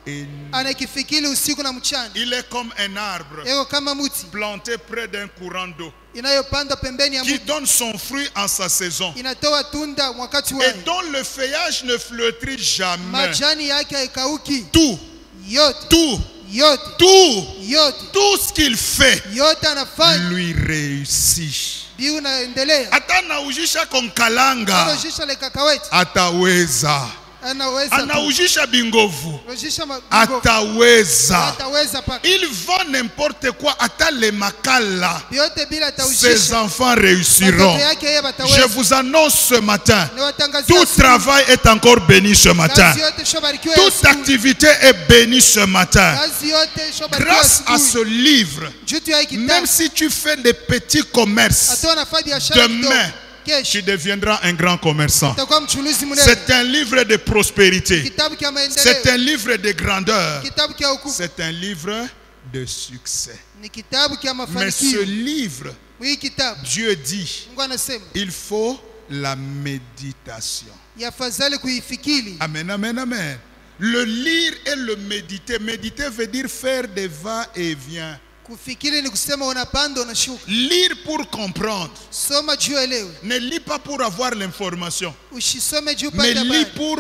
et nuit. anakifikiri usiku na mchana. Il est comme un arbre Eko kama mti planté près d'un courant d'eau inayopandwa pembeni ya qui mti, donne son fruit en sa saison inatoa tunda wakati et wake, dont le feuillage ne flétrit jamais. majani yake haikauki. Tout, Yote tout, yote tout, yote tout ce qu'il fait yote anafanya lui réussit. biu naendelea. Hata anaujisha konkalanga Anajisha le kakaweti, ataweza, anaweza tu. anaujisha bingovu Anajisha mabigo, ataweza. ataweza paka Il vend n'importe quoi, hata les makala. yote bila Ses ataujisha. enfants réussiront. Watoto yake yeye Je bataweza. vous annonce ce matin, Ni watangazia tout asubuhi, travail est encore béni ce matin. kazi yote shobarikiwe Toute asubuhi. activité est bénie ce matin. Kazi yote shobarikiwe Grâce à asubuhi. ce livre, Jutu ya kitabu même si tu fais des petits commerces, hata wanafanya biashara kidogo, demain, kesho tu deviendras un grand commerçant. utakuwa mchuluzi mnene. C'est un livre de prospérité. Kitabu kia C'est maendeleo, un livre de grandeur. kitabu kia ukubwa, C'est un livre de succès. ni kitabu kia Mais ce mafanikio. livre, Hii kitabu Dieu dit, Mungu anasema il faut la méditation. yafadhali kuifikiri. Amen, amen, amen. Le lire et le méditer. Méditer veut dire faire des va-et-vient. Kufikiri ni kusema unapanda unashuka. Lire pour comprendre. Soma juu elewe, Ne lis pas pour avoir l'information, usisome juu mais pata lis habari. pour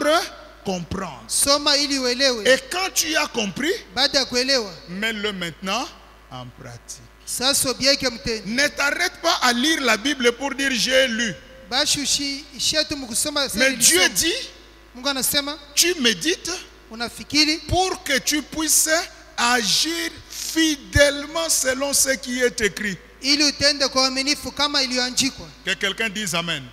comprendre. Soma ili uelewe. Et quand tu as compris, Baada ya kuelewa, mets-le maintenant en pratique. sasa ubieke mtendo. Ne t'arrête pas à lire la Bible pour dire j'ai lu. Basi ishia tu mkusoma sasa Mais nilisoma. Dieu dit, Mungu anasema tu médites unafikiri pour que tu puisses agir fidèlement selon ce qui est écrit. ili utende kwa uaminifu kama iliyoandikwa. Que quelqu'un dise Amen.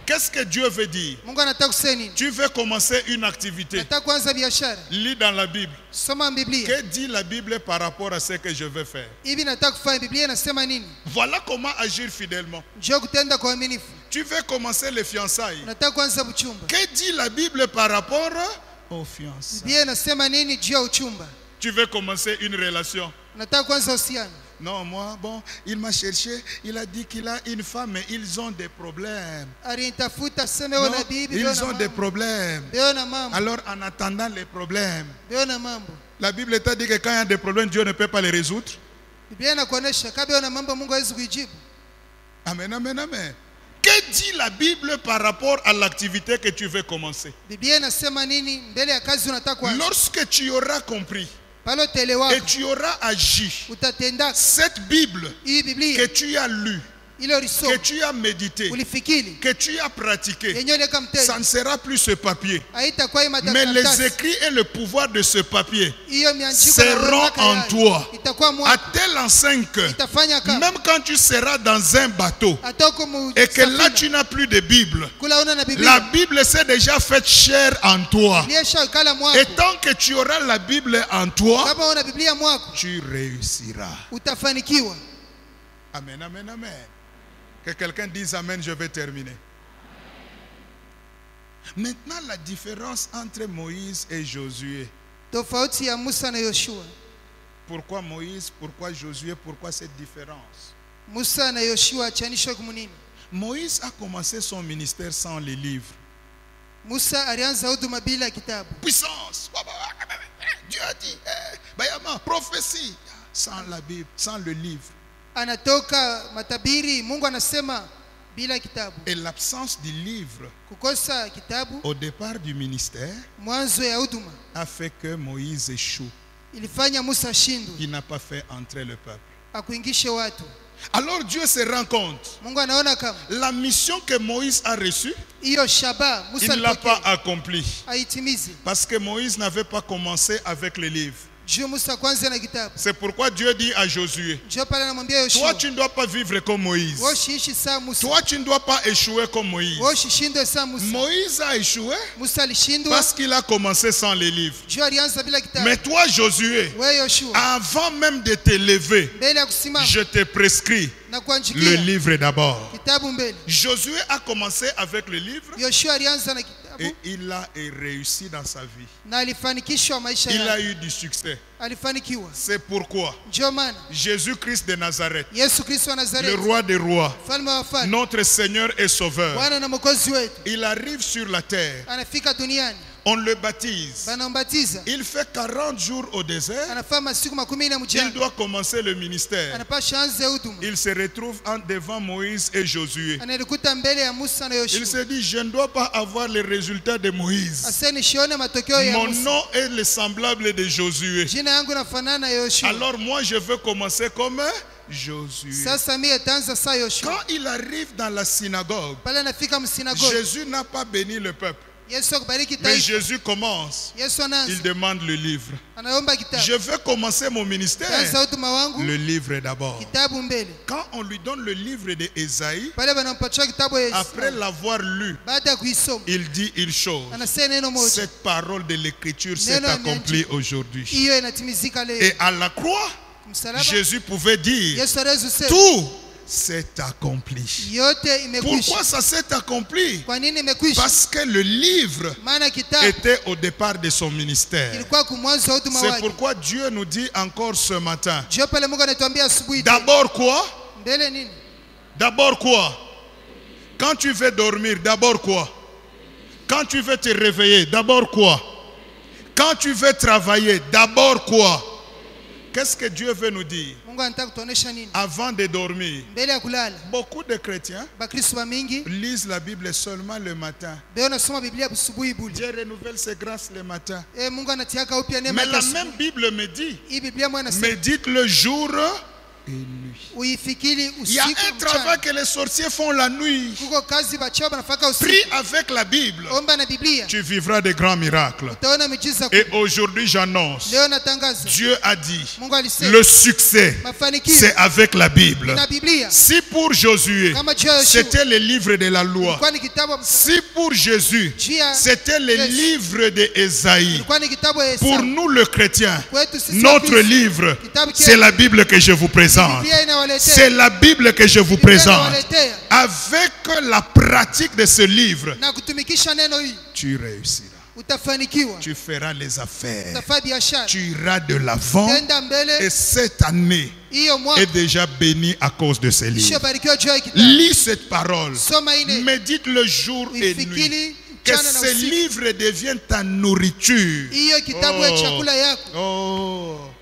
Qu'est-ce que Dieu veut dire? Mungu anataka kusema nini? Tu veux commencer une activité. Nataka kuanza biashara. Lis dans la Bible. Soma Biblia. Que dit la Bible par rapport à ce que je veux faire? Hivi nataka kufanya, Biblia inasema nini? Voilà comment agir fidèlement. Njoo kutenda kwa uaminifu. Tu veux commencer les fiançailles. Nataka kuanza uchumba. Que dit la Bible par rapport aux fiançailles? Biblia inasema nini juu ya uchumba? Tu veux commencer une relation. Nataka kuanza uhusiano. Non, moi, bon, il m'a cherché, il a dit qu'il a une femme, mais ils ont des problèmes. Alinitafuta sema Non, wewe na bibi, ils ont des problèmes. Beona mambo. Alors, en attendant les problèmes, Beona mambo. la Bible t'a dit que quand il y a des problèmes, Dieu ne peut pas les résoudre. Biblia inakuonesha kama beona mambo Mungu hawezi kujibu. Amen, amen, amen. Que dit la Bible par rapport à l'activité que tu veux commencer? Biblia inasema nini mbele ya kazi unataka kuanza? Lorsque tu auras compris Pale et utaelewa, tu auras agi, utatenda cette Bible hii que Biblia tu as lue, ile que ulisoma, tu as médité, ulifikiri, que tu as pratiqué, yenyewe ile ça kamtenda, ne sera plus ce papier. haitakuwa hii Mais les makaratasi. écrits et le pouvoir de ce papier Hiyo miandiko na seront mamlaka en yayo toi. itakuwa À mwa telle enseigne que itafanya kama même quand tu seras dans un bateau hata huko mu et que là safina, tu n'as plus de Bible, kula una na la Biblia Bible s'est déjà faite chair en toi. Biblia ikala mwako. Et tant que tu auras la Bible en toi, Kama una Biblia mwako tu réussiras. utafanikiwa. Amen, amen, amen. Que quelqu'un dise Amen, je vais terminer. Maintenant, la différence entre Moïse et Josué. Tofauti ya Musa na Yoshua. Pourquoi Moïse, pourquoi Josué, pourquoi cette différence? Musa na Yoshua chanishwa kumunini? Moïse a commencé son ministère sans les livres. Musa alianza huduma bila kitabu. Puissance. Dieu a dit, Bayama, prophétie. Sans la Bible, sans le livre. Anatoka matabiri, Mungu anasema bila kitabu. Et l'absence du livre Kukosa kitabu au départ du ministère mwanzo ya huduma a fait que Moïse échoue. ilifanya Musa shindwe, Il n'a pas fait entrer le peuple. akuingishe watu. Alors Dieu se rend compte. Mungu anaona kama La mission que Moïse a reçue, hiyo shaba il Musa ne l'a pas alipokea accomplie. haitimizi. Parce que Moïse n'avait pas commencé avec le livre. Juu Musa kwanza na kitabu. C'est pourquoi Dieu dit à Josué, Njoo pale anamwambia toi Yoshua, tu ne dois pas vivre comme Moïse. wewe usiishi saa Musa. Toi tu ne dois pas échouer comme Moïse. Wewe usishindwe saa Musa. Moïse a échoué Musa alishindwa parce qu'il a commencé sans les livres. juu alianza bila kitabu. Mais toi Josué, Wewe Yoshua, avant même de te lever, mbele ya kusimama je te prescris na le kuanjikia livre d'abord. kitabu mbele. Josué a commencé avec le livre, Yoshua alianza na Et il a réussi dans sa vie. na alifanikishwa maisha Il a yake, eu du succès. alifanikiwa. C'est pourquoi Ndio maana Jésus-Christ de Nazareth, Yesu Kristo wa le Nazareti, roi des rois, mfalme wa wafalme, notre Seigneur et Sauveur, Bwana na mwokozi wetu, il arrive sur la terre. anafika duniani, On le baptise. banambatiza, Il fait 40 jours au désert. anafaa masiku 40 Il mjana, doit commencer le ministère. anapasha anze huduma. Il se retrouve devant Moïse et Josué. Analikuta mbele ya Musa na Il Yoshua, se dit, je ne dois pas avoir les résultats de Moïse. aseni shione matokeo ya Mon Musa, nom est le semblable de Josué. jina yangu nafanana na Yoshua. Alors moi, je veux commencer comme Josué. Sasa mimi tanza saa Yoshua. Quand il arrive dans la synagogue, Pale anafika msinagogi, Jésus n'a pas béni le peuple. Yesu akubariki Mais taifa. Jésus commence. Yesu Il anaanza, demande le livre. anaomba kitabu. Je veux commencer mon ministère. Tanza huduma wangu, Le livre d'abord. kitabu mbele. Quand on lui donne le livre de Ésaïe, Pale banampatia kitabu ya après Yesu, l'avoir lu, baada ya kuisoma il dit une chose. anasema neno moja, Cette parole de l'écriture s'est Neno accomplie aujourd'hui. hiyo inatimizika leo. Et à la croix, Msalaba, Jésus pouvait dire, Yesu anaweza kusema tout s'est accompli. yote imekwisha. Pourquoi ça s'est accompli? Kwa nini imekwisha? Parce que le livre Maana kitabu était au départ de son ministère. kilikuwa kumwanzo wa huduma C'est wake. pourquoi Dieu nous dit encore ce matin, Ndio pale Mungu anatuambia asubuhi, d'abord quoi? mbele nini? D'abord quoi? Quand tu veux dormir, d'abord quoi? Quand tu veux te réveiller, d'abord quoi? Quand tu veux travailler, d'abord quoi? Qu'est-ce que Dieu veut nous dire? Mungu anataka kutuonesha nini? Avant de dormir, Mbele ya kulala, beaucoup de chrétiens Bakristo wa mingi lisent la Bible seulement le matin. beo nasoma Biblia asubuhi buli. Dieu renouvelle ses grâces le matin. Mungu anatiaka upya neema Mais yake la asubuhi. même Bible me dit, Hii Biblia mwana nasema médite le jour et nuit. uifikiri Il y a usiku un travail mchana. que les sorciers font la nuit. Kuko kazi bachao banafaka Prie usiku. avec la Bible. Omba na Biblia, Tu vivras de grands miracles. utaona miujiza Et kubwa. aujourd'hui, j'annonce, Leo natangaza, Dieu a dit, Mungu alisema le succès, mafanikio c'est avec la Bible. na Biblia. Si pour Josué, Kama juu ya Yoshua c'était le livre de la loi. ilikuwa ni kitabu ya Musa, Si pour Jésus, juu ya c'était le Yesu livre de Ésaïe. ilikuwa ni kitabu ya Pour Esau. nous, le chrétien, Kwetu sisi notre Wakristo, livre, kitabu c'est chetu, la Bible que je vous présente. Biblia inawaletea. C'est la Bible que je vous Biblia présente. inawaletea. Avec la pratique de ce livre, Na kutumikisha neno hii tu réussiras. utafanikiwa, Tu feras les affaires. utafanya biashara, Tu iras de l'avant. tenda Et mbele. cette année Hiyo est mwaka déjà bénie à cause de ce livre. ishabarikiwa juu ya kitabu. Lis cette parole. Soma ine, Médite le jour et nuit. ifikiri Que mchana na ce usiku. livre devienne ta nourriture. Hiyo kitabu ya chakula yako.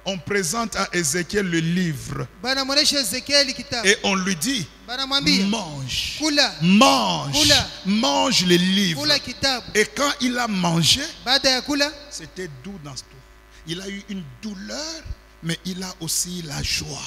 On présente à Ézéchiel le livre Banamwonesha Ezekieli kitabu, et on lui dit, banamwambia mange, kula, mange, Kula. mange le livre. kula kitabu. Et quand il a mangé, Baada ya kula c'était doux dans tout. Il a eu une douleur, mais il a aussi la joie.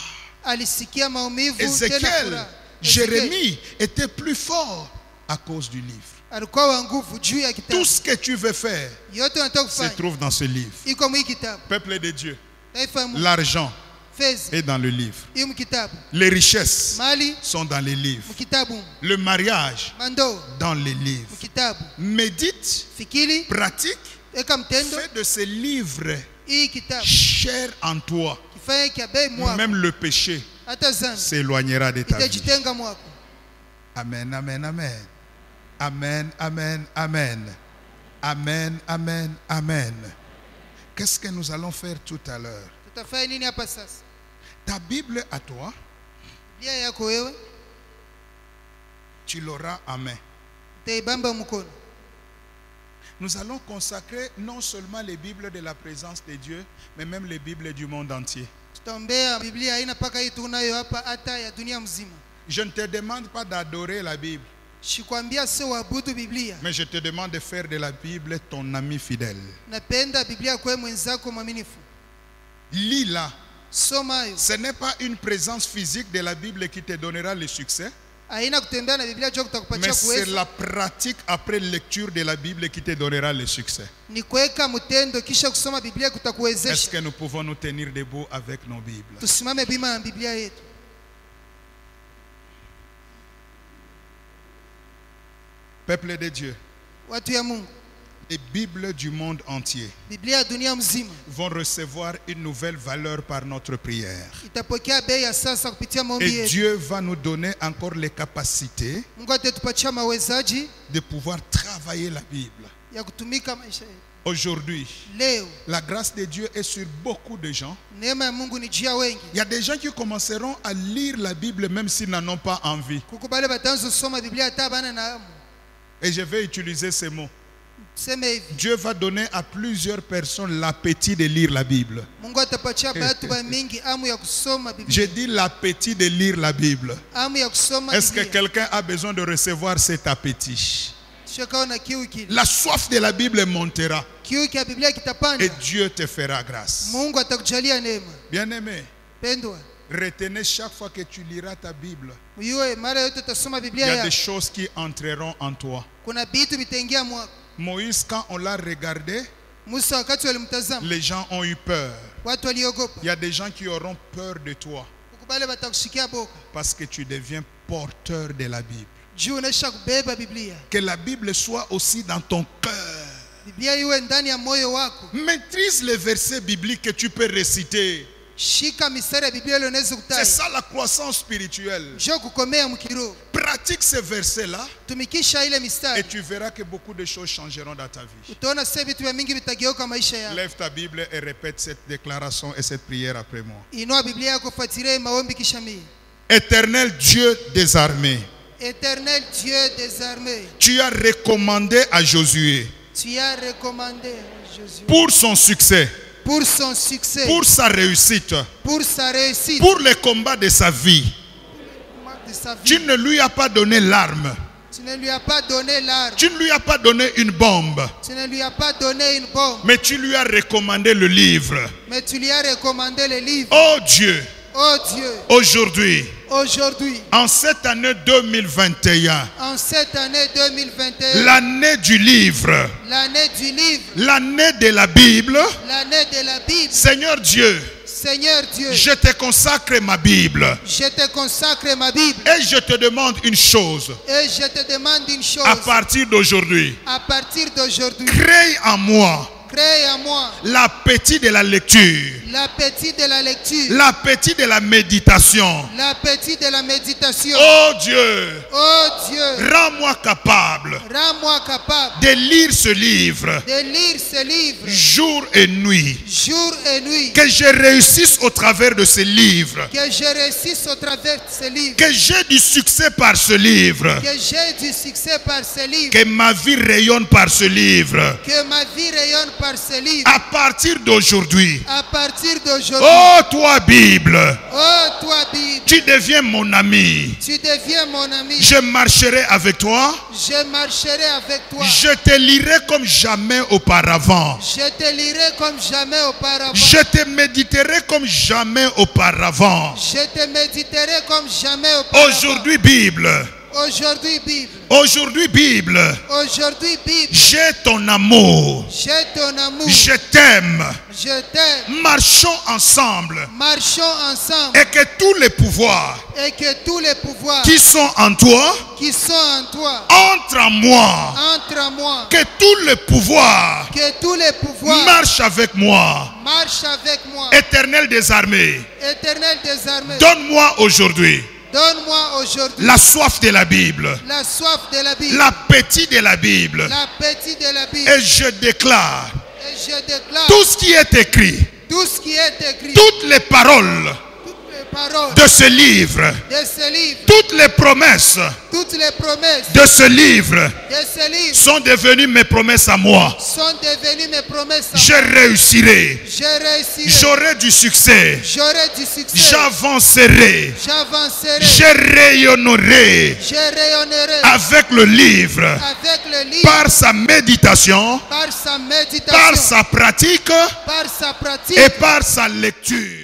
alisikia maumivu tena Ézéchiel, furaha. Ezekieli Jérémie était plus fort à cause du livre. alikuwa wa nguvu juu ya Tout kitabu. ce que tu veux faire Yote unataka se kufanya trouve dans ce livre. iko mwi kitabu. Peuple de Dieu, Taifa ya Mungu, l'argent fedha est dans le livre. iko mkitabu, Les richesses mali sont dans les livres. mkitabu, Le mariage mandoo dans les livres. mkitabu. Médite, Fikiri, pratique, eka mtendo fais de ce livre hii kitabu, cher en toi. kifanye kia bei mwako, Même le péché hata dhambi s'éloignera de ta vie. itajitenga mwako. Amen, amen, amen. Amen, amen, amen. Amen, amen, amen. Qu'est-ce que nous allons faire tout à l'heure? Tutafanya nini hapa sasa? Ta Bible à toi, Biblia yako wewe tu l'auras en main. utaibamba mkono. Nous allons consacrer non seulement les Bibles de la présence de Dieu, mais même les Bibles du monde entier. Tutaombea Biblia haina paka hii tunayo hapa, hata ya dunia mzima. Je ne te demande pas d'adorer la Bible, Sikwambia sio uabudu Biblia. mais je te demande de faire de la Bible ton ami fidèle. Napenda Biblia kwa mwenzako mwaminifu. Lis-la. Soma hayo. Ce n'est pas une présence physique de la Bible qui te donnera le succès, Haina kutembea na Biblia juu mais kutakupatia c'est kuweza. la pratique après lecture de la Bible qui te donnera le succès. Ni kuweka mtendo kisha kusoma Biblia Est-ce kutakuwezesha. que nous pouvons nous tenir debout avec nos Bibles? Tusimame bima na Biblia yetu. Peuple de Dieu, Watu ya Mungu, et Bible du monde entier Biblia ya dunia mzima vont recevoir une nouvelle valeur par notre prière. itapokea bei ya sasa kupitia maombi Et yetu. Dieu va nous donner encore les capacités Mungu atatupatia mawezaji de pouvoir travailler la Bible. ya kutumika maisha yetu. Aujourd'hui, Leo la grâce de Dieu est sur beaucoup de gens. neema ya Mungu ni juu ya wengi. Il y a des gens qui commenceront à lire la Bible même s'ils n'en ont pas envie. Kukubali bataanza kusoma Biblia hata bana na hamu. Et je vais utiliser ces mots. Tuseme hivi, Dieu va donner à plusieurs personnes l'appétit de lire la Bible. Mungu atapatia batu ba mingi amu ya kusoma Biblia. J'ai dit l'appétit de lire la Bible. Amu ya kusoma Est-ce que Biblia. quelqu'un a besoin de recevoir cet appétit? Shaka na kiu kile. La soif de la Bible montera Kiu ya Biblia kitapanda. et Dieu te fera grâce. Mungu atakujalia neema. Bien-aimé, Pendwa, retenez chaque fois que tu liras ta Bible, uyue mara yote utasoma il Biblia y a ya. des choses qui entreront en toi. Kuna vitu vitaingia mwako. Moïse, quand on l'a regardé, Musa wakati walimtazama, les gens ont eu peur. watu waliogopa. Il y a des gens qui auront peur de toi Kukubali batakushikia boka. parce que tu deviens porteur de la Bible. Juu unaisha kubeba Biblia. Que la Bible soit aussi dans ton cœur. Biblia iwe ndani ya moyo wako. Maîtrise les versets bibliques que tu peux réciter. Shika mistari ya Biblia ile unaweza C'est kutaja. ça la croissance spirituelle. Njoo kukomea mkiroho. Pratique ces versets-là Tumikisha ile et mistari. tu verras que beaucoup de choses changeront dans ta vie. Utaona sasa vitu vya mingi vitageuka maisha yako. Lève ta Bible et répète cette déclaration et cette prière après moi. Inua Biblia yako, fuatilia maombi kisha mimi. Éternel Dieu des armées, Éternel Dieu des armées, tu as recommandé à Josué tu as recommandé à Jésus pour son succès, pour son succès, pour sa réussite, pour sa réussite, pour les combats de sa vie. de sa vie. Tu ne lui as pas donné l'arme. Tu ne lui as pas donné l'arme, Tu ne lui as pas donné une bombe. tu ne lui as pas donné une bombe, Mais tu lui as recommandé le livre. mais tu lui as recommandé le livre. Oh Dieu, Oh Dieu, aujourd'hui, aujourd'hui, en cette année 2021, en cette année 2021, l'année du livre, l'année du livre, l'année de la Bible, l'année de la Bible, Seigneur Dieu, Seigneur Dieu, je te consacre ma Bible je te consacre ma Bible et je te demande une chose. et je te demande une chose. À partir d'aujourd'hui, À partir d'aujourd'hui, crée en moi crée en moi l'appétit de la lecture, l'appétit de la lecture, l'appétit de la méditation. l'appétit de la méditation. Oh Dieu, Oh Dieu, rends-moi capable rends-moi capable de lire ce livre de lire ce livre jour et nuit. jour et nuit. Que je réussisse au travers de ce livre. Que je réussisse au travers de ce livre. Que j'ai du succès par ce livre. Que j'ai du succès par ce livre. Que ma vie rayonne par ce livre. Que ma vie rayonne par ce livre. À partir d'aujourd'hui. À partir d'aujourd'hui. Oh toi Bible. Oh toi Bible. Tu deviens mon ami. Tu deviens mon ami. Je marcherai avec toi. Je marcherai avec toi. Je te lirai comme jamais auparavant. Je te lirai comme jamais auparavant. Je te méditerai comme jamais auparavant. Je te méditerai comme jamais auparavant. Aujourd'hui Bible. Aujourd'hui Bible. Aujourd'hui Bible. Aujourd'hui Bible. J'ai ton amour. J'ai ton amour. Je t'aime. Je t'aime. Marchons ensemble. Marchons ensemble. Et que tous les pouvoirs Et que tous les pouvoirs qui sont en toi qui sont en toi entrent en moi. entrent en moi. Que tous les pouvoirs Que tous les pouvoirs marchent avec moi. marchent avec moi. Éternel des armées, Éternel des armées, donne-moi aujourd'hui donne-moi aujourd'hui la soif de la Bible, la soif de la Bible, l'appétit de la Bible. l'appétit de la Bible. Et je déclare Et je déclare tout ce qui est écrit, tout ce qui est écrit, toutes les paroles toutes les paroles de ce livre, de ce livre, toutes les promesses toutes les promesses de ce livre de ce livre sont devenues mes promesses à moi. sont devenues mes promesses. Je réussirai. Je réussirai. J'aurai du succès. J'aurai du succès. J'avancerai. J'avancerai. Je rayonnerai Je rayonnerai avec le livre, avec le livre, par sa méditation, par sa méditation, par sa pratique par sa pratique et par sa lecture.